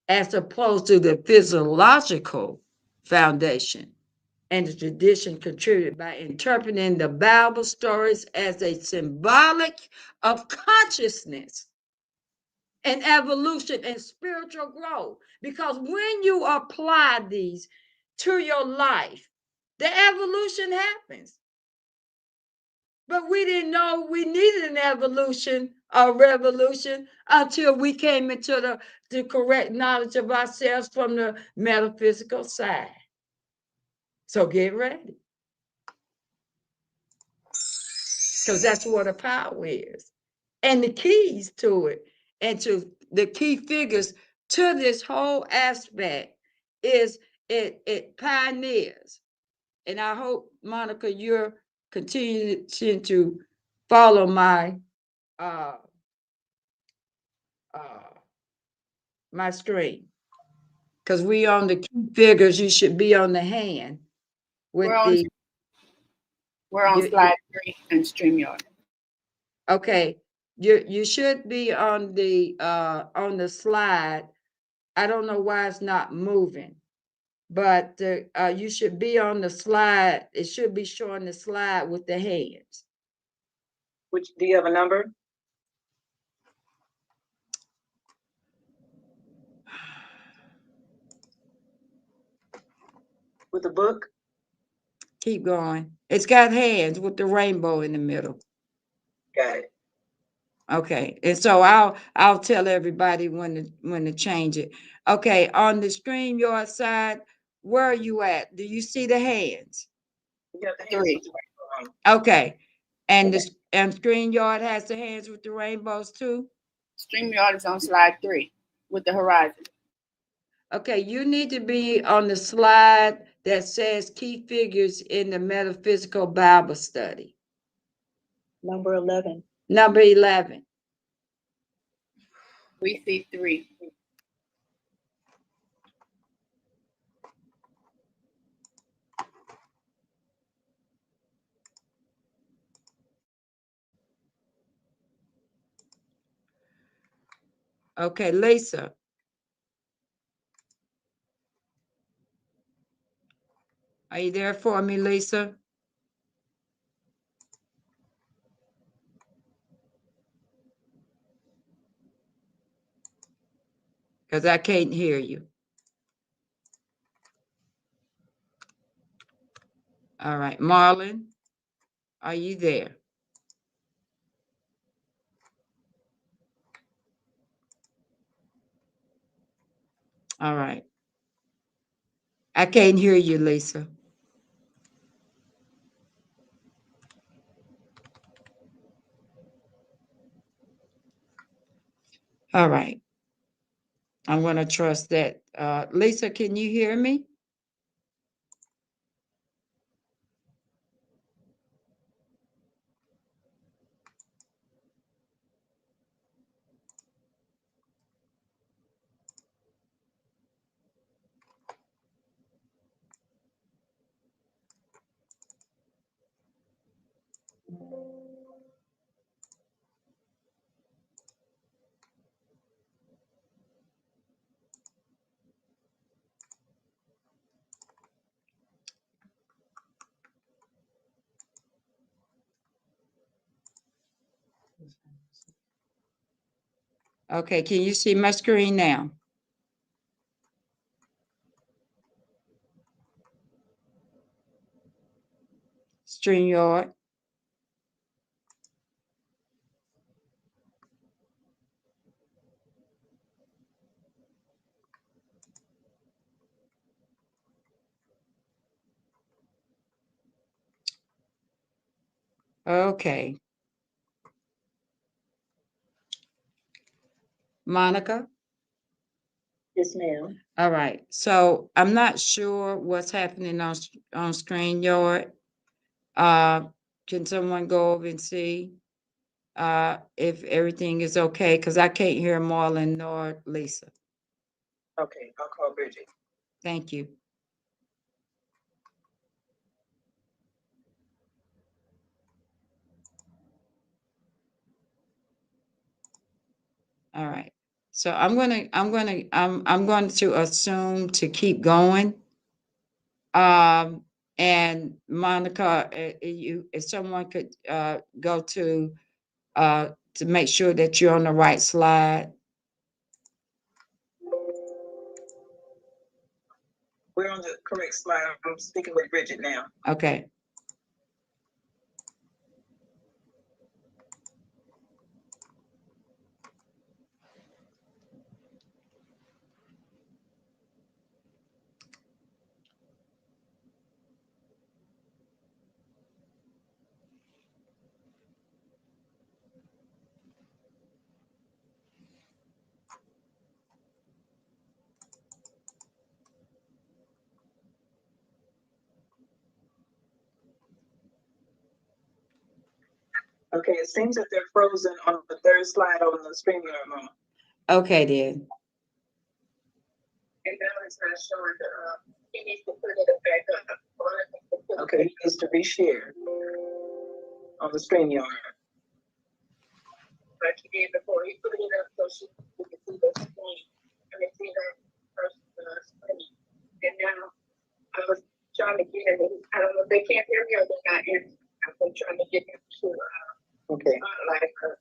as opposed to the physiological foundation and the tradition contributed by interpreting the Bible stories as a symbolic of consciousness and evolution and spiritual growth. Because when you apply these to your life, the evolution happens. But we didn't know we needed an evolution or revolution until we came into the correct knowledge of ourselves from the metaphysical side. So get ready. Because that's what the power is. And the keys to it, and to the key figures to this whole aspect is it pioneers. And I hope, Monica, you're continuing to follow my my screen, because we on the key figures. You should be on the hand with we're on slide 3 and StreamYard. Okay, you should be on the slide. I don't know why it's not moving, but you should be on the slide. It should be showing the slide with the hands. Which, do you have a number? With the book? Keep going. It's got hands with the rainbow in the middle. Got it. Okay, and so I'll tell everybody when to change it. Okay, on the StreamYard side, where are you at? Do you see the hands? Yeah, the 3. Okay, and StreamYard has the hands with the rainbows too. StreamYard is on slide 3 with the horizon. Okay, you need to be on the slide that says key figures in the metaphysical Bible study. Number 11. Number 11. We see 3. Okay, Lisa. Are you there for me, Lisa? Because I can't hear you. All right, Marlon, are you there? All right. I can't hear you, Lisa. All right. I'm going to trust that. Lisa, can you hear me? Okay, can you see my screen now? StreamYard. Okay. Monica? Yes, ma'am. All right. So I'm not sure what's happening on StreamYard. Can someone go over and see if everything is okay? Because I can't hear Marlon nor Lisa. Okay, I'll call Bridget. Thank you. All right. So I'm going to assume to keep going. And Monica, if someone could go to make sure that you're on the right slide. We're on the correct slide. I'm speaking with Bridget now. Okay. Okay, it seems that they're frozen on the third slide on the StreamYard room. Okay, then. And now it's not showing he needs to put it back up. Okay, he needs to reshare on the StreamYard. Like he did before, he put it up so we can see the screen. I mean, see that first screen. And now I was trying to get him. I don't know if they can't hear me or they're not hearing me. I've been trying to get him to okay, like her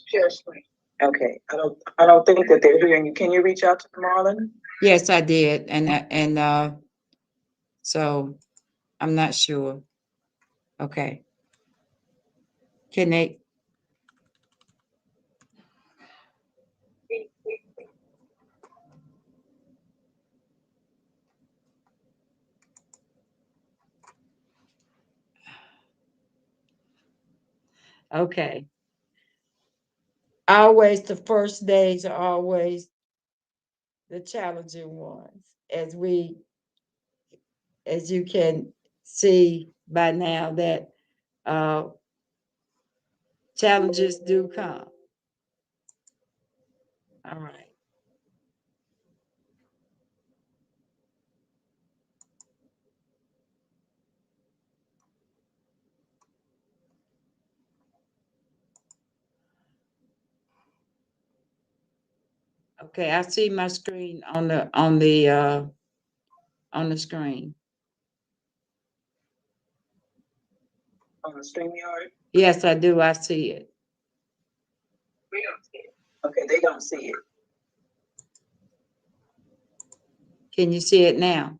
share screen. Okay, I don't think that they're hearing you. Can you reach out to Marlon? Yes, I did, and so I'm not sure. Okay. Can they? Okay. Always the first days are always the challenging ones, as you can see by now that challenges do come. All right. Okay, I see my screen on the screen. On the StreamYard? Yes, I do. I see it. We don't see it. Okay, they don't see it. Can you see it now?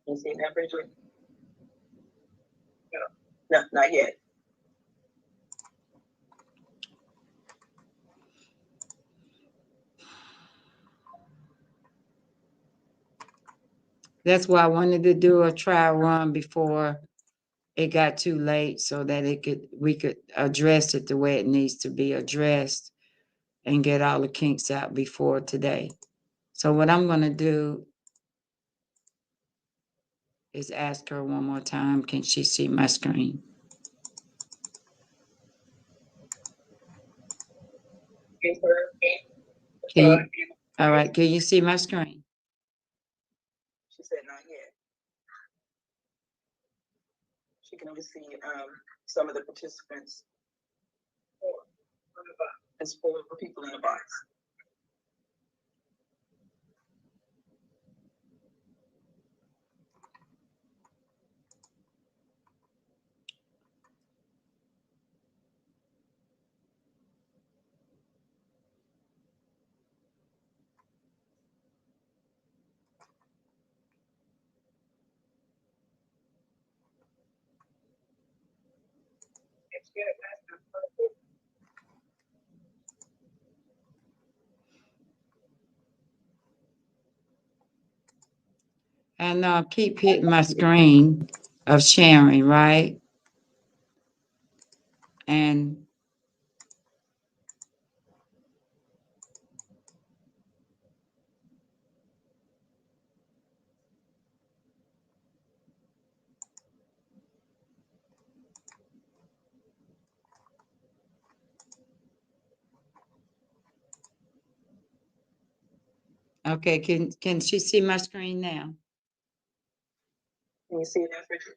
You see that, Bridget? No, not yet. That's why I wanted to do a trial run before it got too late, so that we could address it the way it needs to be addressed and get all the kinks out before today. So what I'm gonna do is ask her one more time, can she see my screen? All right, can you see my screen? She said not yet. She can only see some of the participants. There's 4 people in the box. And keep hitting my screen of sharing, right? And okay, can she see my screen now? Can you see that, Bridget?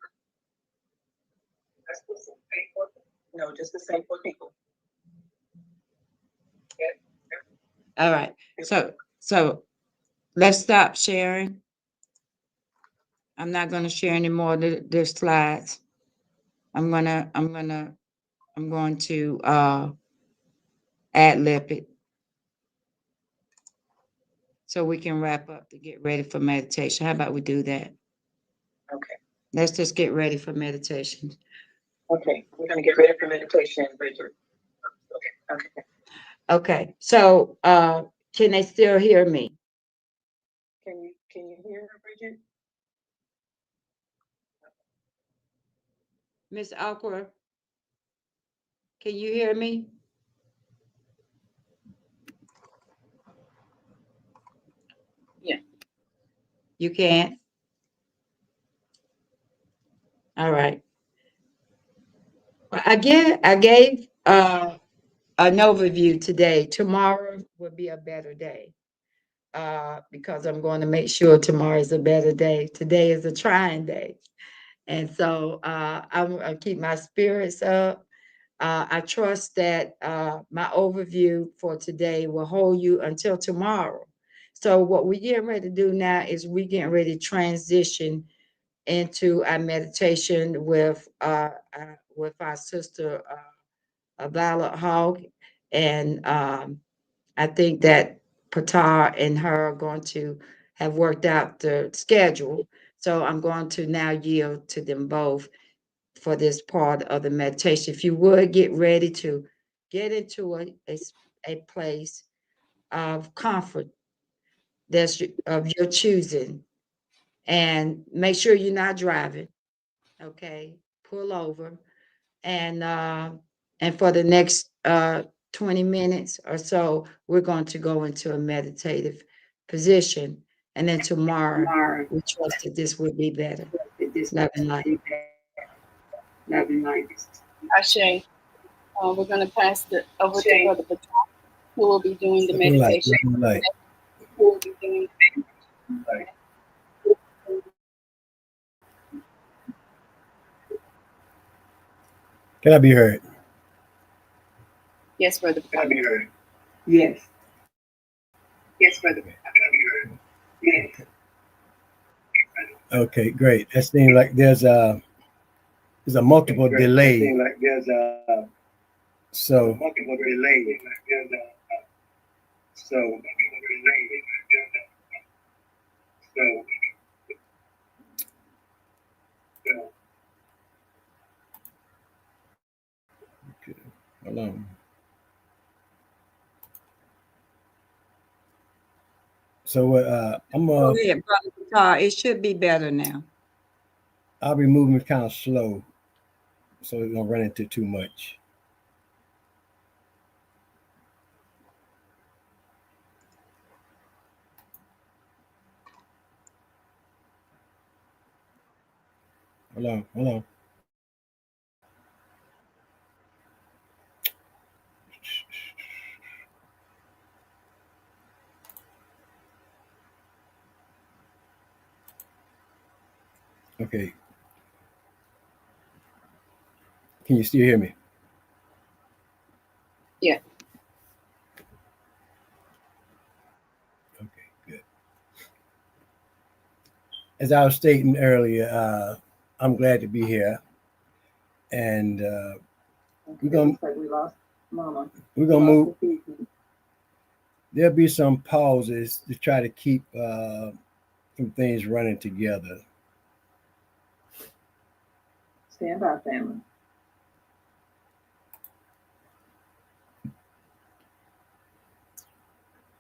No, just the same 4 people. All right, so let's stop sharing. I'm not gonna share any more of the slides. I'm going to ad-lib it so we can wrap up to get ready for meditation. How about we do that? Okay. Let's just get ready for meditation. Okay, we're gonna get ready for meditation, Bridget. Okay. Okay, so can they still hear me? Can you hear her, Bridget? Miss Aqua, can you hear me? Yeah. You can't? All right. Well, I gave an overview today. Tomorrow will be a better day because I'm going to make sure tomorrow is a better day. Today is a trying day. And so I keep my spirits up. I trust that my overview for today will hold you until tomorrow. So what we're getting ready to do now is we're getting ready to transition into our meditation with our sister Violet Hogg. And I think that Patar and her are going to have worked out the schedule. So I'm going to now yield to them both for this part of the meditation. If you would get ready to get into a place of comfort that's of your choosing, and make sure you're not driving. Okay, pull over, and for the next 20 minutes or so, we're going to go into a meditative position, and then tomorrow we trust that this will be better. Love and light. Ashe. We're going to pass it over to Brother Patel, who will be doing the meditation. Can I be heard? Yes, Brother Patel. Yes. Yes, brother. Okay. Okay, great. That seems like there's a multiple delay. So okay, hold on. So I'm Go ahead, Brother Tar. It should be better now. I'll be moving kind of slow, so we don't run into too much. Hold on, hold on. Okay. Can you still hear me? Yeah. Okay, good. As I was stating earlier, I'm glad to be here, and we're gonna move. There'll be some pauses to try to keep some things running together. Stand by, family.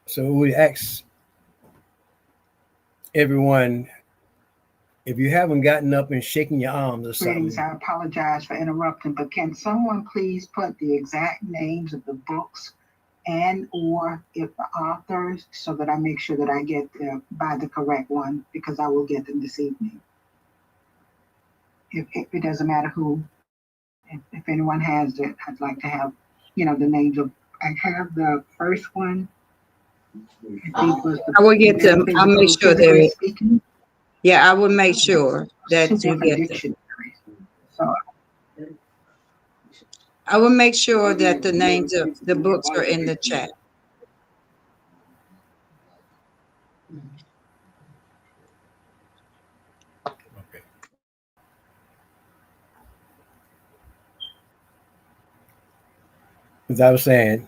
So we ask everyone, if you haven't gotten up and shaking your arms or something. Greetings, I apologize for interrupting, but can someone please put the exact names of the books and or if the authors, so that I make sure that I get buy the correct one, because I will get them this evening. If it doesn't matter who, if anyone has it, I'd like to have, the names of, I have the first one. I think was I will get them. I'll make sure that speaking. Yeah, I will make sure that you get them. Dictionaries. So I will make sure that the names of the books are in the chat. Okay. As I was saying,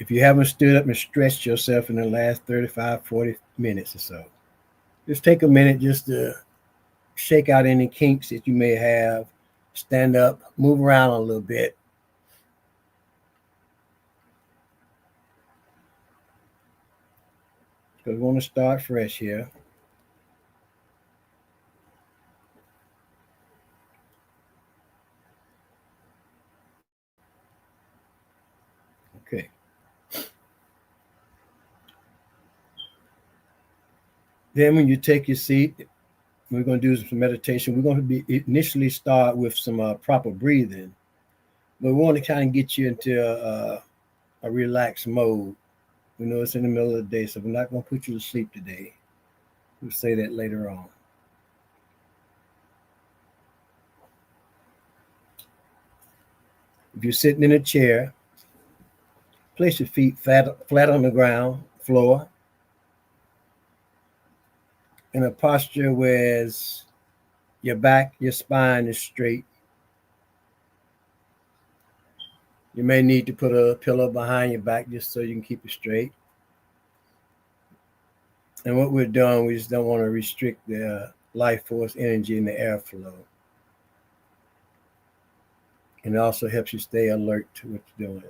if you haven't stood up and stretched yourself in the last 35, 40 minutes or so, just take a minute just to shake out any kinks that you may have, stand up, move around a little bit. Because we want to start fresh here. Okay. Then when you take your seat, we're going to do some meditation. We're going to initially start with some proper breathing, but we want to kind of get you into a relaxed mode. We know it's in the middle of the day, so we're not going to put you to sleep today. We'll say that later on. If you're sitting in a chair, place your feet flat on the ground, floor, in a posture where your back, your spine is straight. You may need to put a pillow behind your back just so you can keep it straight. And what we're doing, we just don't want to restrict the life force energy in the airflow. And it also helps you stay alert to what you're doing.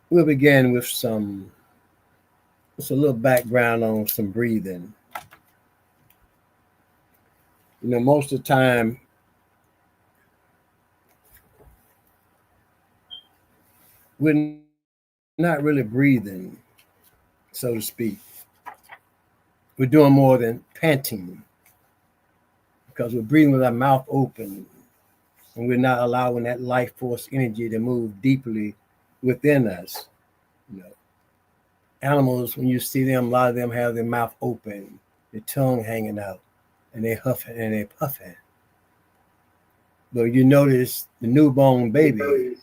We'll begin with just a little background on some breathing. Most of the time, we're not really breathing, so to speak. We're doing more than panting because we're breathing with our mouth open and we're not allowing that life force energy to move deeply within us. Animals, when you see them, a lot of them have their mouth open. the tongue hanging out, and they huffing and they puffing. But you notice the newborn baby,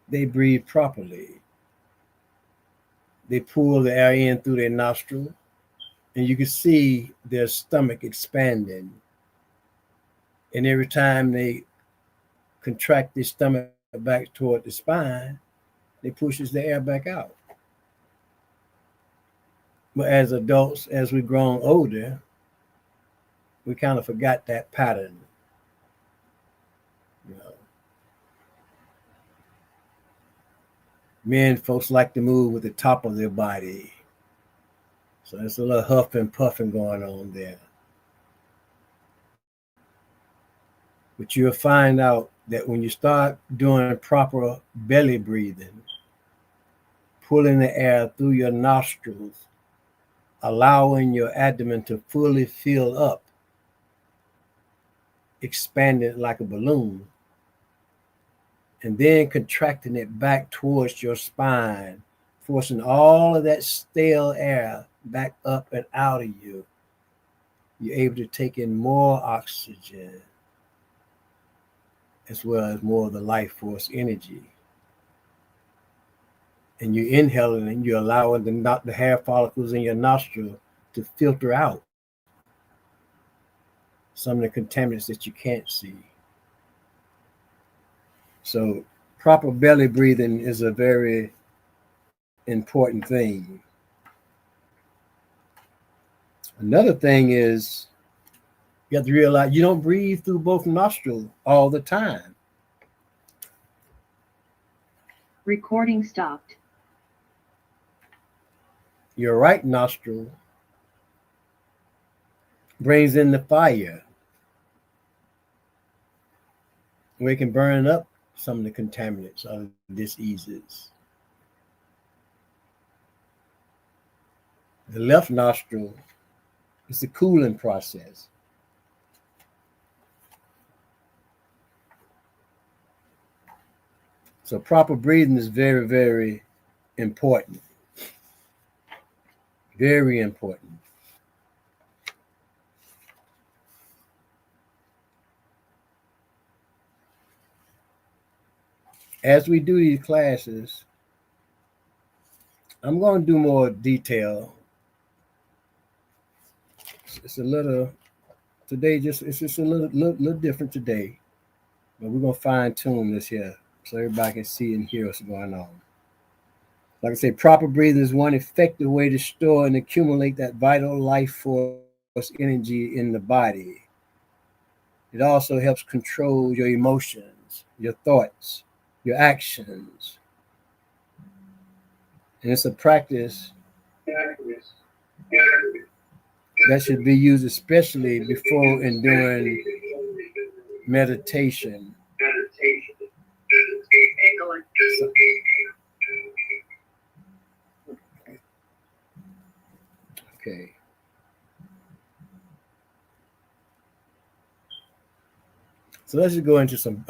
they breathe properly. They pull the air in through their nostril, and you can see their stomach expanding. And every time they contract their stomach back toward the spine, it pushes the air back out. But as adults, as we've grown older, we kind of forgot that pattern. You know, men, folks like to move with the top of their body. So there's a little huff and puffing going on there. But you'll find out that when you start doing proper belly breathing, pulling the air through your nostrils, allowing your abdomen to fully fill up, expanding like a balloon, and then contracting it back towards your spine, forcing all of that stale air back up and out of you, you're able to take in more oxygen as well as more of the life force energy. And you're inhaling and you're allowing the hair follicles in your nostril to filter out some of the contaminants that you can't see. So proper belly breathing is a very important thing. Another thing is you have to realize you don't breathe through both nostrils all the time. Recording stopped. Your right nostril brings in the fire, where it can burn up some of the contaminants or diseases. The left nostril is the cooling process. So proper breathing is very, very important. Very important. As we do these classes, I'm going to do more detail. It's a little today. It's just a little different today, but we're going to fine tune this here so everybody can see and hear what's going on. Like I say, proper breathing is one effective way to store and accumulate that vital life force energy in the body. It also helps control your emotions, your thoughts, your actions. And it's a practice that should be used especially before and during meditation. Okay. So let's just go into some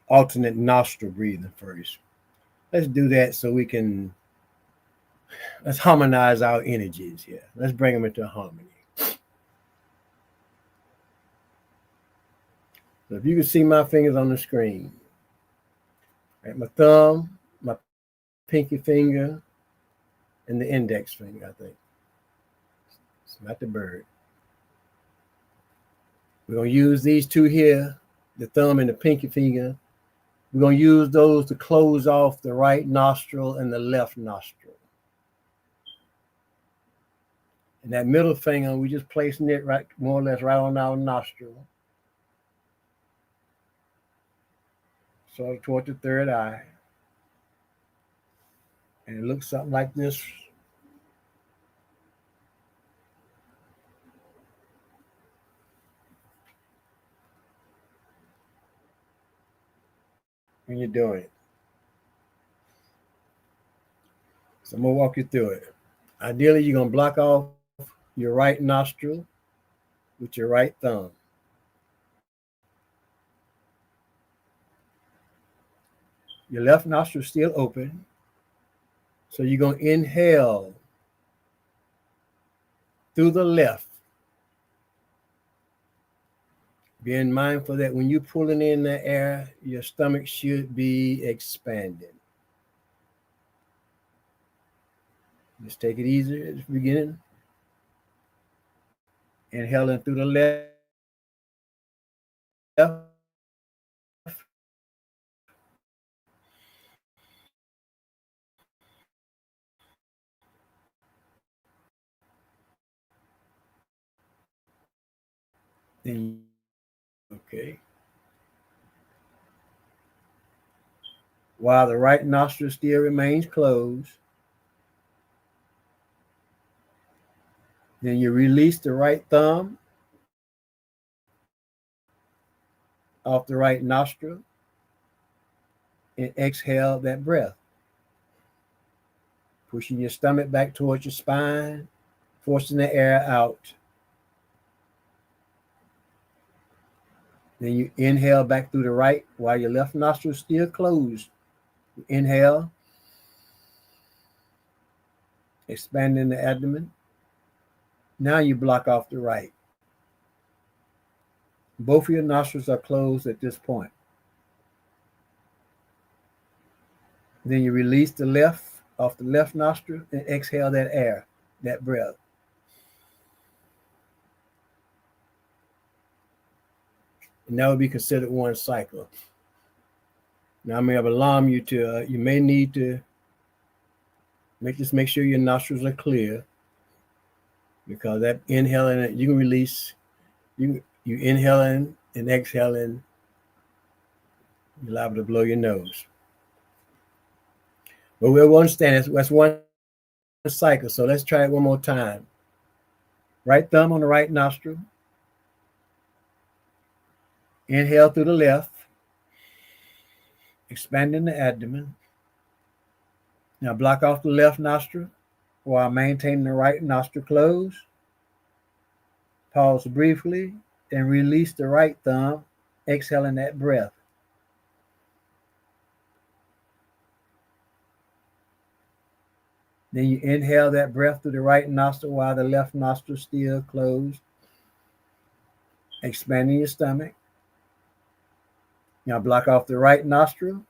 alternate nostril breathing first. Let's do that so we can, let's harmonize our energies here. Let's bring them into harmony. So if you can see my fingers on the screen, right, my thumb, my pinky finger, and the index finger, I think. It's not the bird. We're going to use these two here, the thumb and the pinky finger. We're going to use those to close off the right nostril and the left nostril. And that middle finger, we're just placing it right, more or less right on our nostril. Sort of toward the third eye. And it looks something like this. When you're doing it. So I'm going to walk you through it. Ideally, you're going to block off your right nostril with your right thumb. Your left nostril is still open. So you're going to inhale through the left. Being mindful that when you're pulling in the air, your stomach should be expanding. Just take it easy at the beginning. Inhaling through the left. Then, okay. While the right nostril still remains closed, then you release the right thumb off the right nostril and exhale that breath. Pushing your stomach back towards your spine, forcing the air out. Then you inhale back through the right while your left nostril is still closed. Inhale, expanding the abdomen. Now you block off the right. Both of your nostrils are closed at this point. Then you release the left off the left nostril and exhale that air, that breath. And that would be considered one cycle. Now I may have alarmed you to, you may need to make sure your nostrils are clear, because that inhaling, you can release, you inhaling and exhaling, you're liable to blow your nose. But we'll understand that's one cycle. So let's try it one more time. Right thumb on the right nostril. Inhale through the left, expanding the abdomen. Now block off the left nostril while maintaining the right nostril closed. Pause briefly and release the right thumb, exhaling that breath. Then you inhale that breath through the right nostril while the left nostril still closed, expanding your stomach. Now block off the right nostril.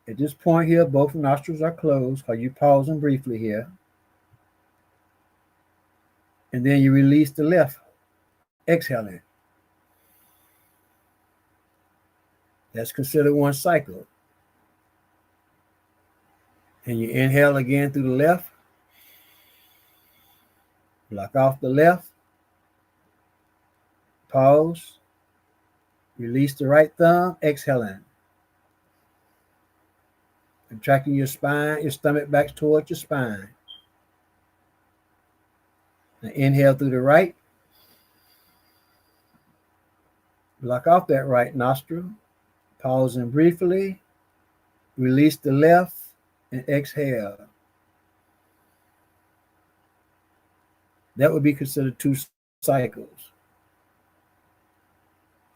At this point here, both nostrils are closed because you're pausing briefly here. And then you release the left, exhaling. That's considered one cycle. And you inhale again through the left. Block off the left. Pause. Release the right thumb, exhaling. Contracting your spine, your stomach back towards your spine. Now inhale through the right. Block off that right nostril. Pausing briefly. Release the left and exhale. That would be considered two cycles.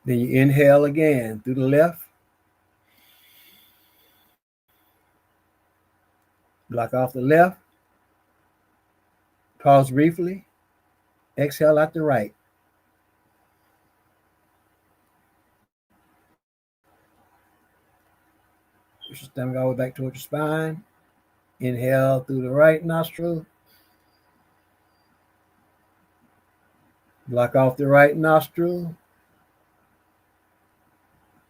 Then you inhale again through the left. Block off the left. Pause briefly. Exhale out the right. Push your stomach all the way back towards your spine. Inhale through the right nostril. Block off the right nostril.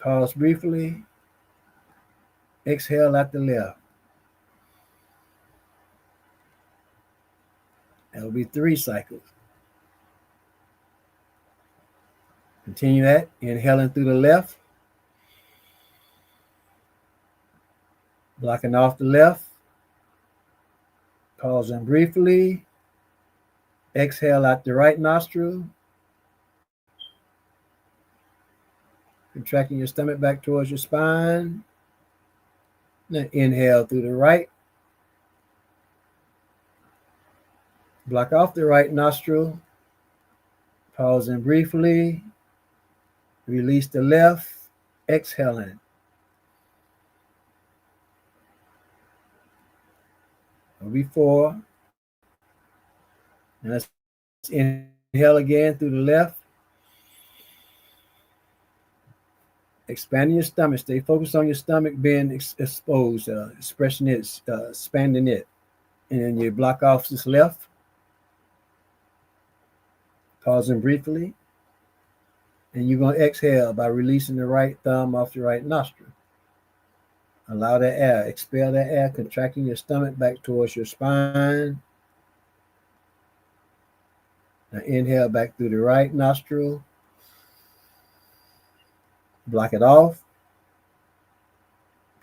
Pause briefly. Exhale out the left. That will be 3 cycles. Continue that. Inhaling through the left. Blocking off the left. Pausing briefly. Exhale out the right nostril. Contracting your stomach back towards your spine. Then inhale through the right. Block off the right nostril. Pausing briefly. Release the left. Exhaling. Before. And let's inhale again through the left. Expanding your stomach. Stay focused on your stomach being exposed, expressing it, expanding it. And then you block off this left. Pausing briefly. And you're going to exhale by releasing the right thumb off the right nostril. Allow that air, expel that air, contracting your stomach back towards your spine. Now inhale back through the right nostril. Block it off.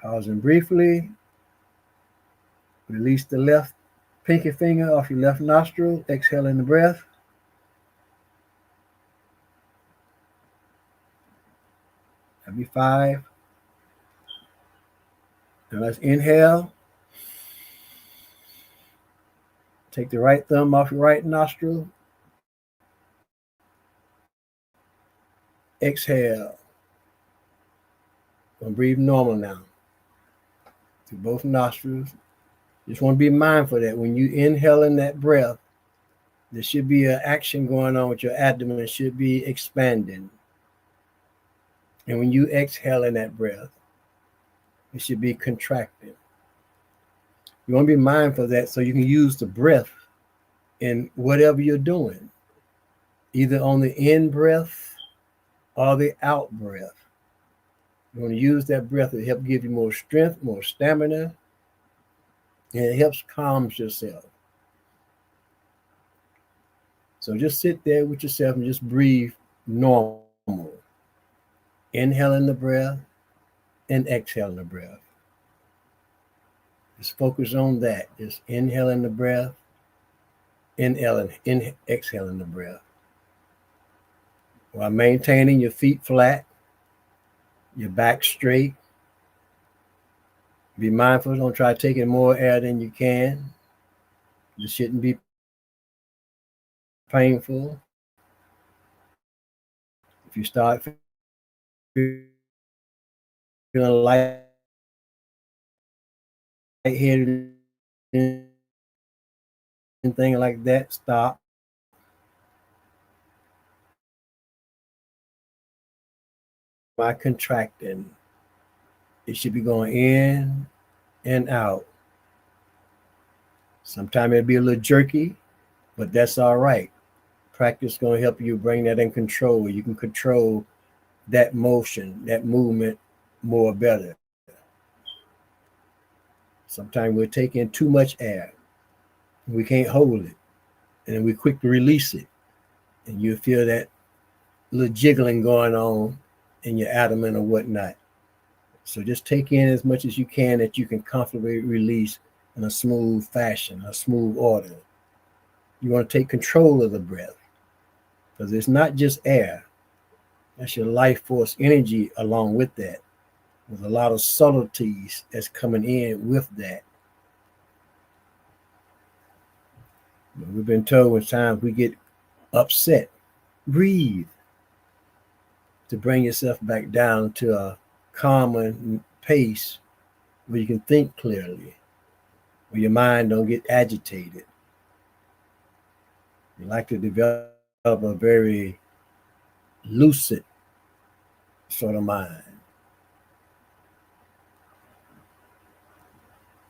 Pausing briefly. Release the left pinky finger off your left nostril. Exhaling the breath. That'll be 5. Now let's inhale. Take the right thumb off your right nostril. Exhale. Gonna breathe normal now. Through both nostrils. Just want to be mindful that when you inhale in that breath, there should be an action going on with your abdomen. It should be expanding. And when you exhale in that breath, it should be contracting. You want to be mindful of that so you can use the breath in whatever you're doing, either on the in breath or the out breath. You want to use that breath to help give you more strength, more stamina, and it helps calm yourself. So just sit there with yourself and just breathe normal. Inhaling the breath and exhaling the breath. Just focus on that. Just inhaling the breath, exhaling the breath. While maintaining your feet flat, your back straight. Be mindful, don't try to take in more air than you can. This shouldn't be painful. If you start feeling lightheaded and things like that, stop. By contracting, it should be going in and out. Sometimes it'll be a little jerky, but that's all right. Practice is going to help you bring that in control. You can control that motion, that movement more better. Sometimes we're taking too much air. We can't hold it. And then we quickly release it. And you feel that little jiggling going on in your abdomen or whatnot. So just take in as much as you can that you can comfortably release in a smooth fashion, a smooth order. You want to take control of the breath because it's not just air. That's your life force energy along with that. There's a lot of subtleties that's coming in with that. We've been told when times we get upset, breathe to bring yourself back down to a calmer pace where you can think clearly, where your mind don't get agitated. You like to develop a very lucid sort of mind.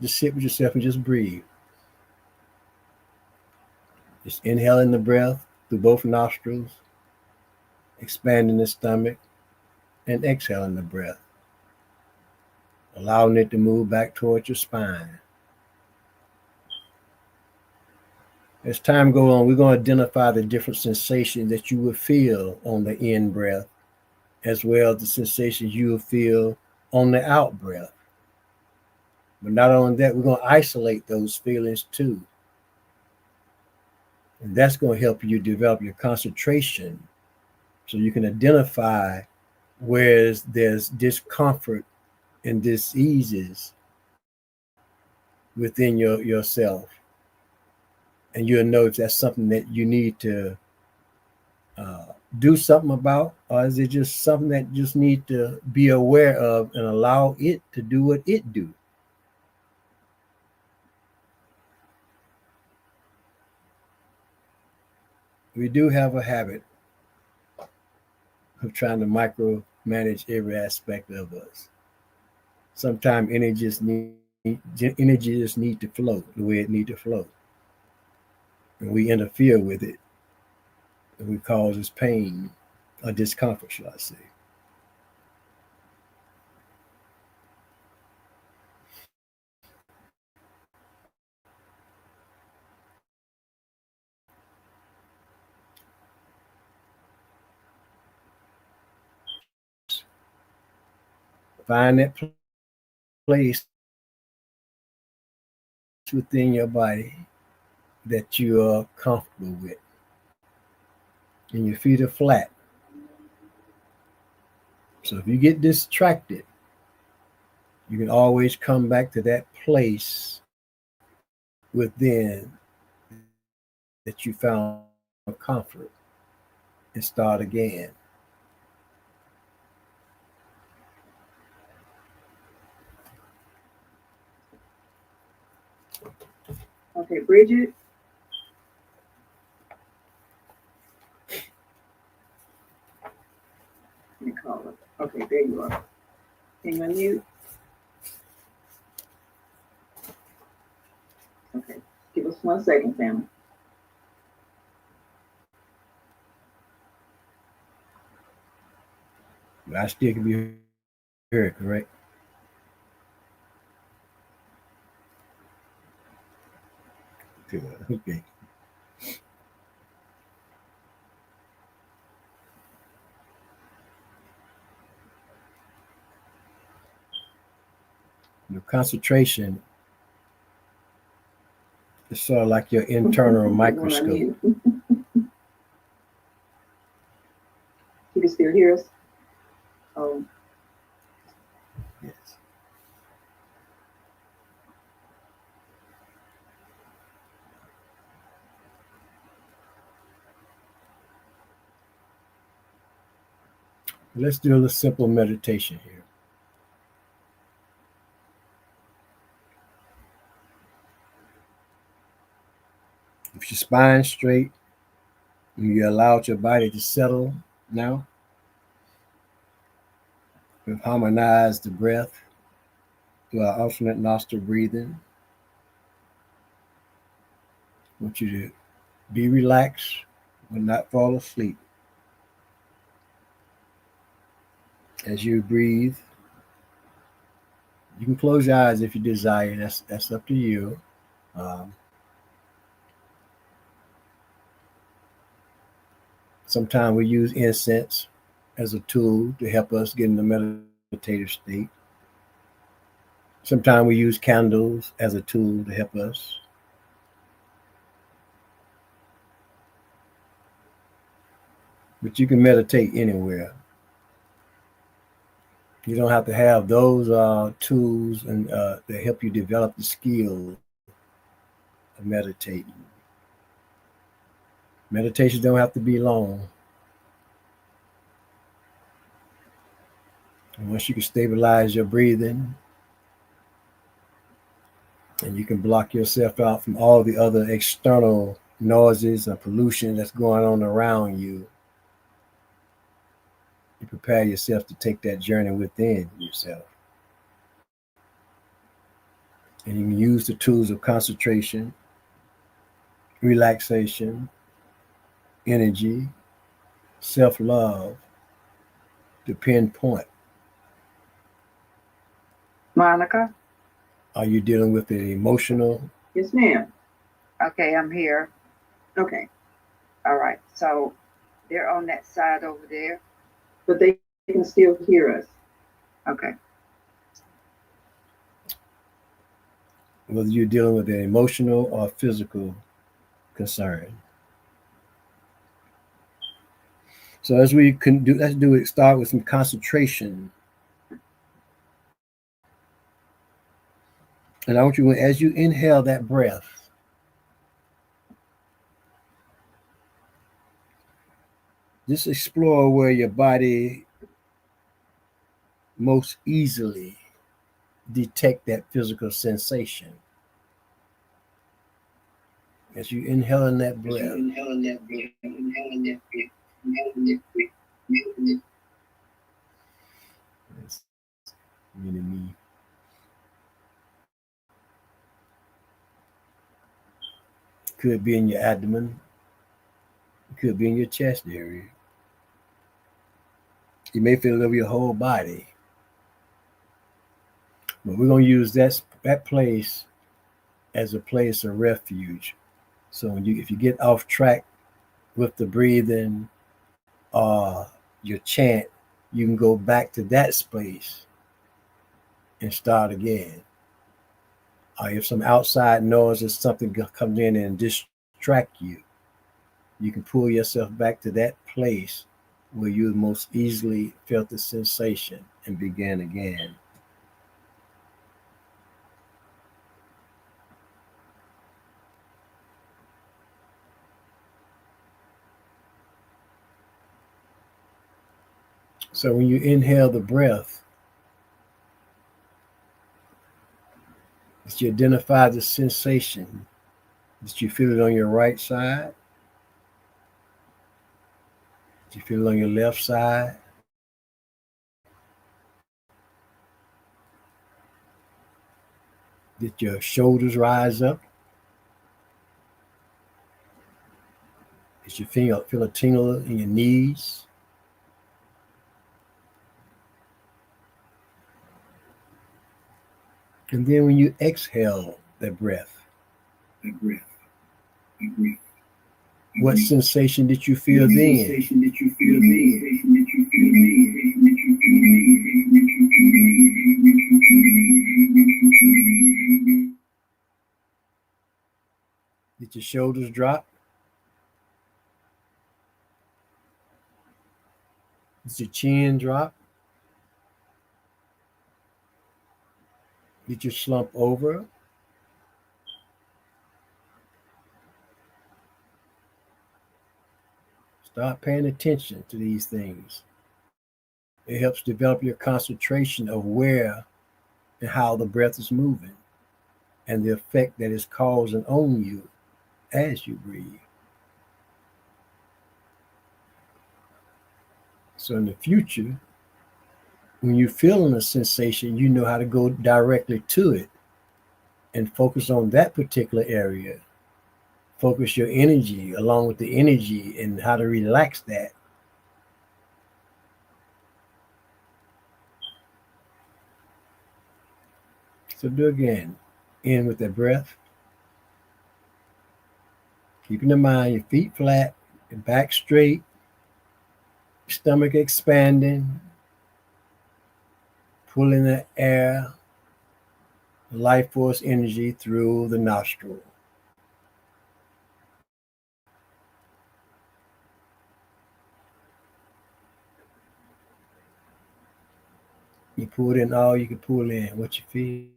Just sit with yourself and just breathe. Just inhaling the breath through both nostrils, expanding the stomach, and exhaling the breath, allowing it to move back towards your spine. As time goes on, we're going to identify the different sensations that you will feel on the in breath, as well as the sensations you will feel on the out breath. But not only that, we're going to isolate those feelings too. And that's going to help you develop your concentration so you can identify where there's discomfort and diseases within yourself. And you'll notice that's something that you need to do something about, or is it just something that you just need to be aware of and allow it to do what it do? we do have a habit of trying to micromanage every aspect of us. Sometimes energy just need to flow the way it need to flow, and we interfere with it, and we cause us pain or discomfort, shall I say. Find that place within your body that you are comfortable with, and your feet are flat. So if you get distracted, you can always come back to that place within that you found comfort and start again. Okay, Bridget. Let me call her. Okay, there you are. Can you unmute? Okay, give us 1 second, family. I still can be heard, correct? Good. Okay. Your concentration is sort of like your internal microscope. You can still hear us? Oh. Yes. Let's do a simple meditation here. If your spine's straight, and you allow your body to settle now, we've harmonized the breath through our alternate nostril breathing. I want you to be relaxed but not fall asleep. As you breathe, you can close your eyes if you desire. That's up to you. Sometimes we use incense as a tool to help us get in the meditative state. Sometimes we use candles as a tool to help us. But you can meditate anywhere. You don't have to have those tools and to help you develop the skill of meditating. Meditations don't have to be long. And once you can stabilize your breathing, and you can block yourself out from all the other external noises and pollution that's going on around you, you prepare yourself to take that journey within yourself. And you can use the tools of concentration, relaxation, energy, self-love to pinpoint. Monica? Are you dealing with an emotional? Yes, ma'am. Okay, I'm here. Okay. All right. So they're on that side over there. But they can still hear us. Okay. Whether you're dealing with an emotional or physical concern. So as we can do, let's do it. Start with some concentration. And I want you, as you inhale that breath, just explore where your body most easily detect that physical sensation. As you inhale in that breath, that's really me. Could be in your abdomen. It could be in your chest area. You may feel it over your whole body. But we're going to use that place as a place of refuge. So if you get off track with the breathing or your chant, you can go back to that space and start again. Or if some outside noise or something comes in and distract you, you can pull yourself back to that place where you most easily felt the sensation and begin again. So when you inhale the breath, you identify the sensation. Did you feel it on your right side? Did you feel it on your left side? Did your shoulders rise up? Did you feel a tingle in your knees? And then when you exhale that breath, what sensation did you feel then? Did your shoulders drop? Did your chin drop? Did you slump over? Start paying attention to these things. It helps develop your concentration of where and how the breath is moving and the effect that it's causing on you as you breathe. So in the future, when you're feeling a sensation, you know how to go directly to it and focus on that particular area. Focus your energy along with the energy and how to relax that. So do again. In with that breath. Keeping in mind your feet flat, your back straight, stomach expanding, pulling the air, life force energy through the nostril. You pull in all you can pull in, what you feel.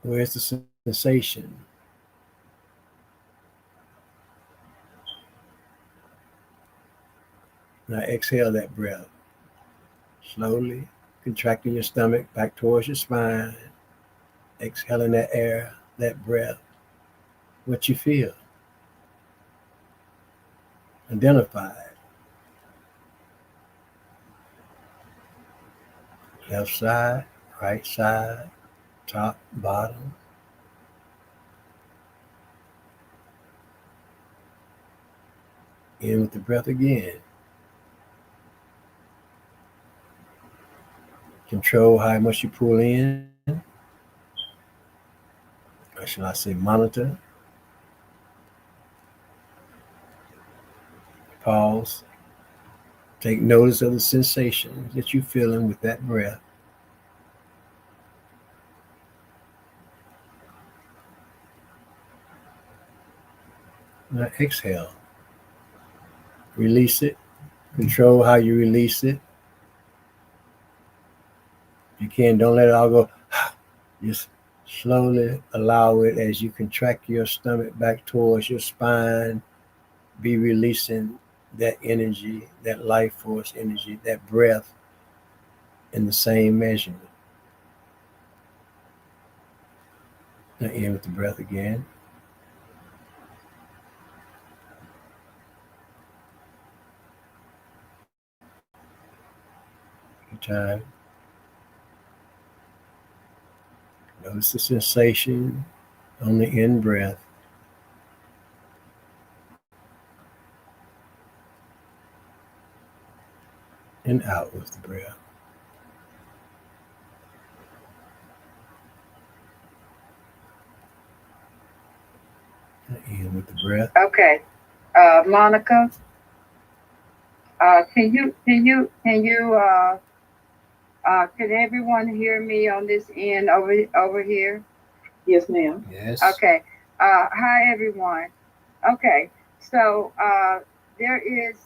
Where's the sensation? Now exhale that breath. Slowly contracting your stomach back towards your spine. Exhaling that air, that breath. What you feel. Identify it. Left side, right side, top, bottom. In with the breath again. Control how much you pull in. Or should I say monitor? Pause. Take notice of the sensations that you're feeling with that breath. Now exhale. Release it. Control how you release it. If you can, don't let it all go. Just slowly allow it as you contract your stomach back towards your spine. Be releasing that energy, that life force energy, that breath in the same measurement. And in with the breath again. Good time. Notice the sensation on the in breath. And out with the breath. And in with the breath. Okay. Monica, can everyone hear me on this end over here? Yes, ma'am. Yes. Okay. Hi, everyone. Okay. So there is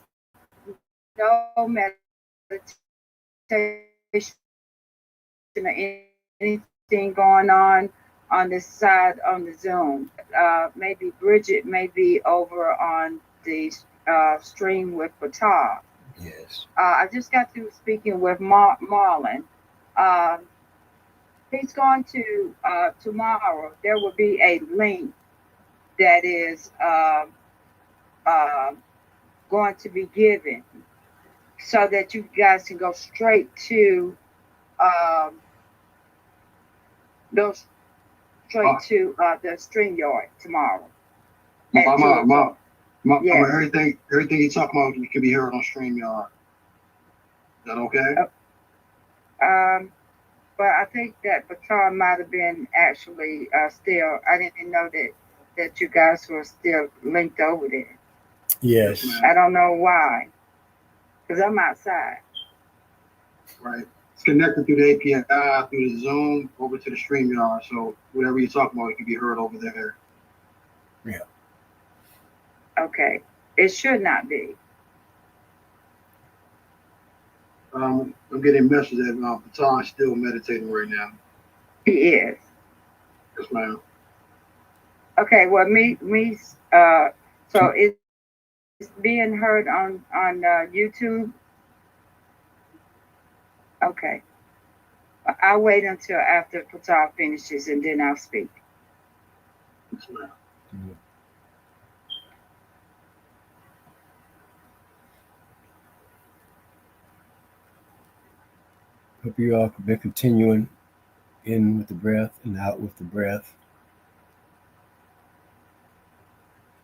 no meditation or anything going on this side on the Zoom. Maybe Bridget may be over on the stream with Patar. Yes. I just got through speaking with Marlon. He's going to tomorrow. There will be a link that is going to be given so that you guys can go straight to go straight to the StreamYard tomorrow. Mama, Yes. everything you talk about can be heard on StreamYard. Is that okay? But I think that Patron might have been actually still. I didn't know that you guys were still linked over there. Yes. I don't know why, because I'm outside. Right. It's connected through the API, through the Zoom, over to the StreamYard. So whatever you're talking about, it can be heard over there. Yeah. Okay. It should not be. I'm getting a message that Patan's still meditating right now. He is. Yes, ma'am. Okay. Well, so it's being heard on YouTube. Okay. I'll wait until after Patar finishes and then I'll speak. Yes, ma'am. Mm-hmm. Hope you all have been continuing in with the breath and out with the breath.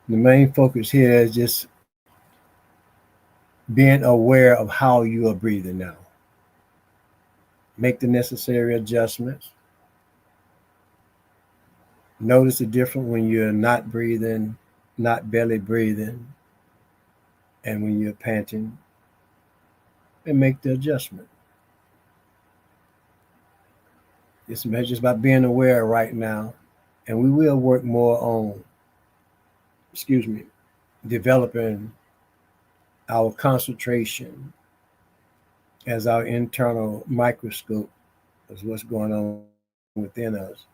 The main focus here is just being aware of how you are breathing now. Make the necessary adjustments. Notice the difference when you're not breathing, not belly breathing, and when you're panting, and make the adjustment. It's just about being aware right now, and we will work more on, developing our concentration as our internal microscope of what's going on within us,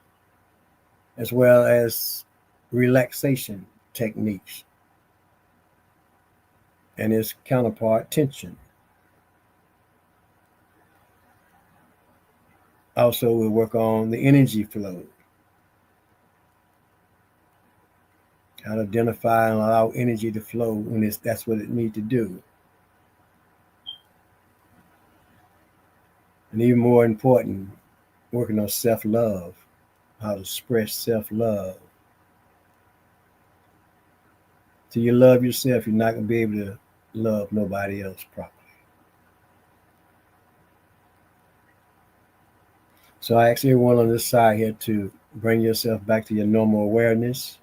as well as relaxation techniques and its counterpart, tension. Also, we'll work on the energy flow, how to identify and allow energy to flow when that's what it needs to do. And even more important, working on self-love, how to express self-love. Till you love yourself, you're not going to be able to love nobody else properly. So I ask everyone on this side here to bring yourself back to your normal awareness.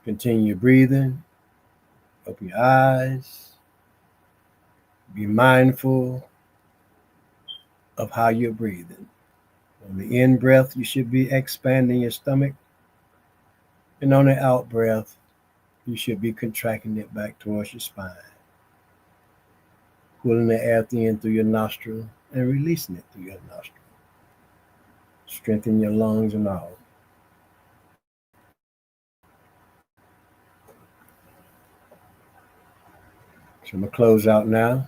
Continue breathing. Open your eyes. Be mindful of how you're breathing. On the in breath, you should be expanding your stomach. And on the out breath, you should be contracting it back towards your spine. Pulling the air in through your nostril and releasing it through your nostril. Strengthen your lungs and all. So I'm going to close out now.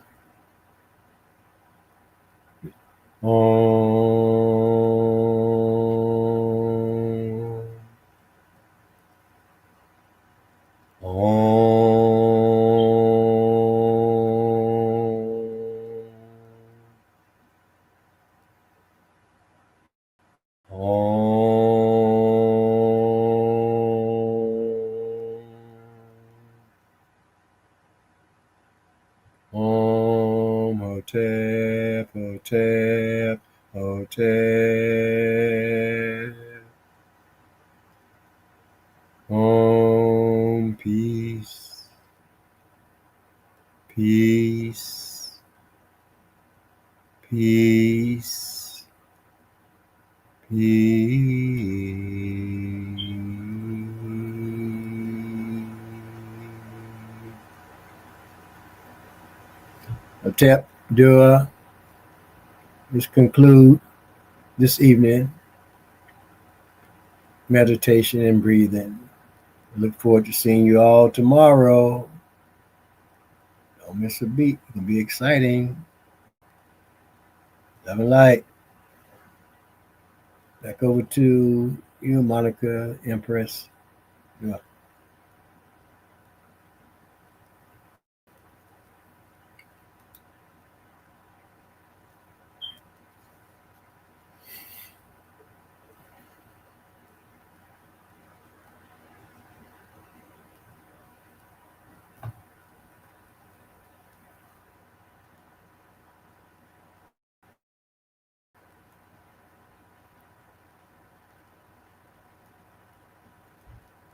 Hotep, Hotep, Hotep. Peace, peace, peace, peace. Hotep, Dua, let's conclude this evening meditation and breathing. Look forward to seeing you all tomorrow. Don't miss a beat. It'll be exciting. Love and light. Back over to you, Monica, Empress. Yeah.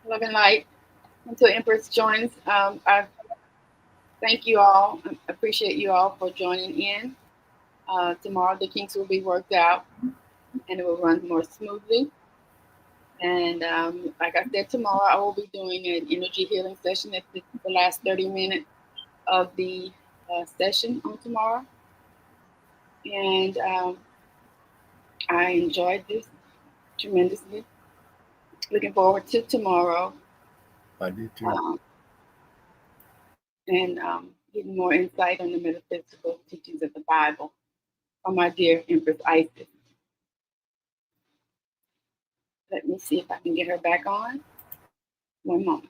Love and light. Until Empress joins, I thank you all. I appreciate you all for joining in. Tomorrow the kinks will be worked out and it will run more smoothly. And like I said, tomorrow I will be doing an energy healing session at the last 30 minutes of the session on tomorrow. And I enjoyed this tremendously. Looking forward to tomorrow. I do too. And getting more insight on the metaphysical teachings of the Bible from my dear Empress Isis. Let me see if I can get her back on. One moment.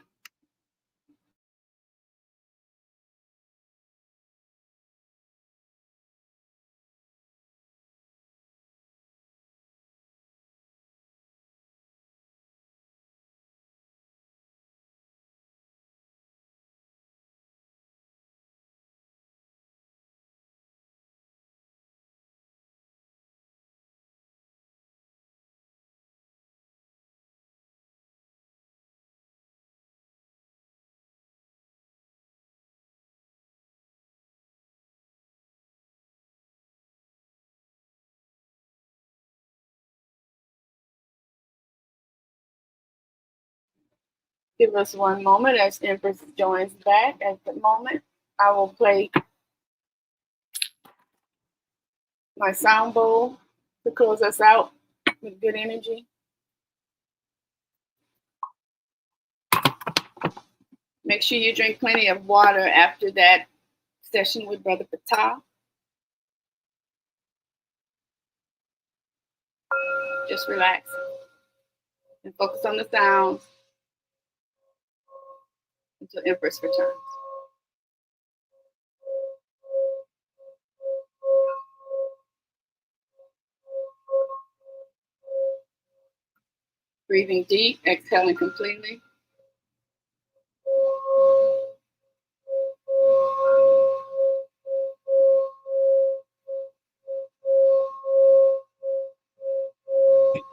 Give us one moment as Empress joins back. At the moment, I will play my sound bowl to close us out with good energy. Make sure you drink plenty of water after that session with Brother Patah. Just relax and focus on the sounds until Empress returns. Breathing deep, exhaling completely.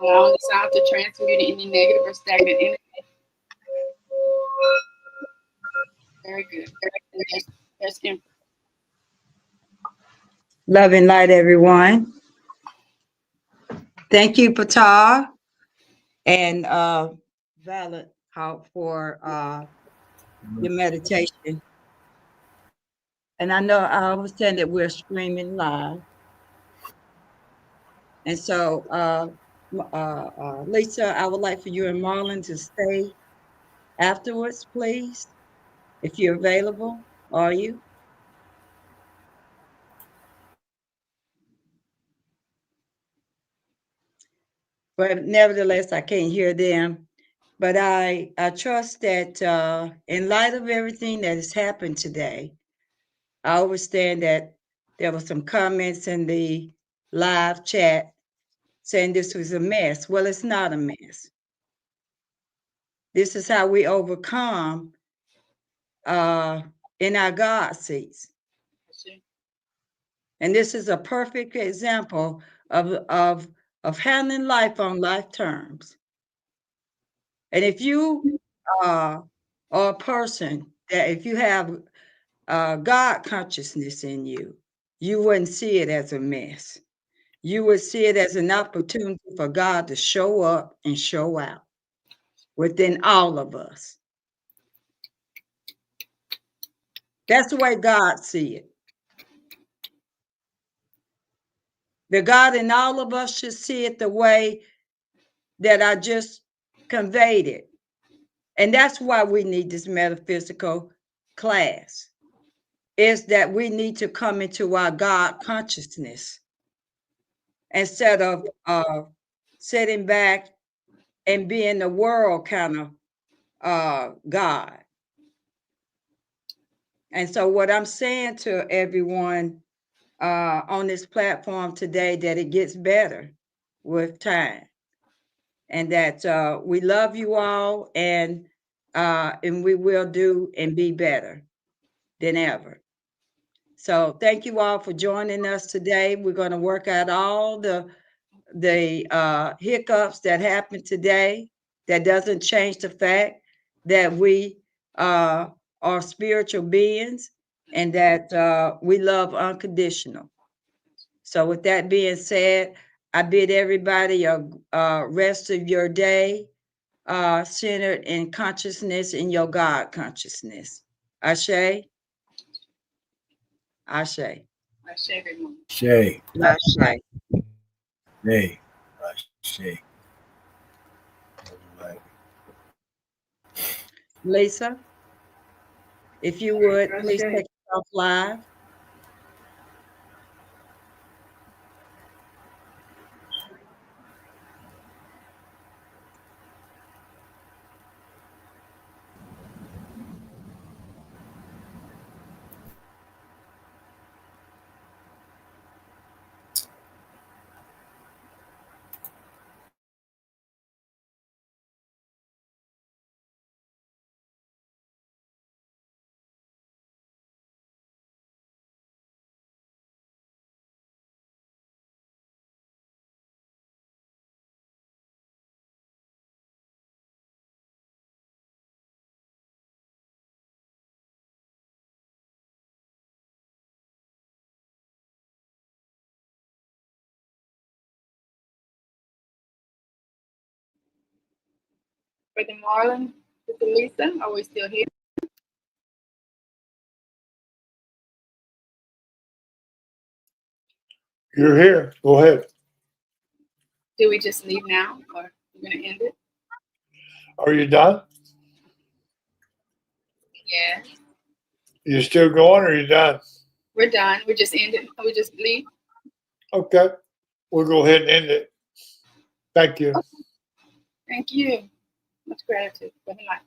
Allowing the sound to transmute any negative or stagnant energy. Very good. There's Empress. Love and light, everyone. Thank you, Patah and Valid for your meditation. And I know I understand that we're streaming live. And so, Lisa, I would like for you and Marlon to stay afterwards, please, if you're available. Are you? but nevertheless, I can't hear them. But I trust that in light of everything that has happened today, I understand that there were some comments in the live chat saying this was a mess. Well, it's not a mess. This is how we overcome in our God seats. And this is a perfect example of handling life on life terms. And if you are a person that if you have God consciousness in you, you wouldn't see it as a mess. You would see it as an opportunity for God to show up and show out within all of us. That's the way God sees it. The God in all of us should see it the way that I just conveyed it. And that's why we need this metaphysical class, is that we need to come into our God consciousness instead of sitting back and being the world kind of God. And so what I'm saying to everyone on this platform today, that it gets better with time, and that we love you all, and we will do and be better than ever. So thank you all for joining us today. We're going to work out all the hiccups that happened today. That doesn't change the fact that we are spiritual beings and that we love unconditional. So with that being said, I bid everybody a rest of your day centered in consciousness, in your God consciousness. Ashe. Ashe. Shay. Ashe. Hey. Shay. Lisa, if you would, please take us off live. Brother Marlon, Sister Lisa, are we still here? You're here. Go ahead. Do we just leave now, or we're going to end it? Are you done? Yeah. You still going, or are you done? We're done. We just end it. We just leave. Okay. We'll go ahead and end it. Thank you. Okay. Thank you. Much gratitude for the night.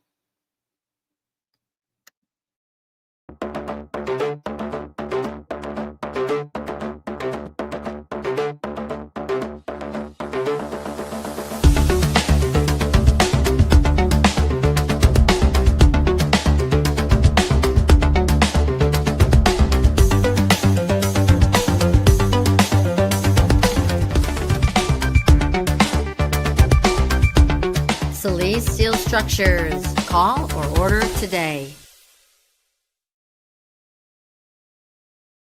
Steel Structures. Call or order today.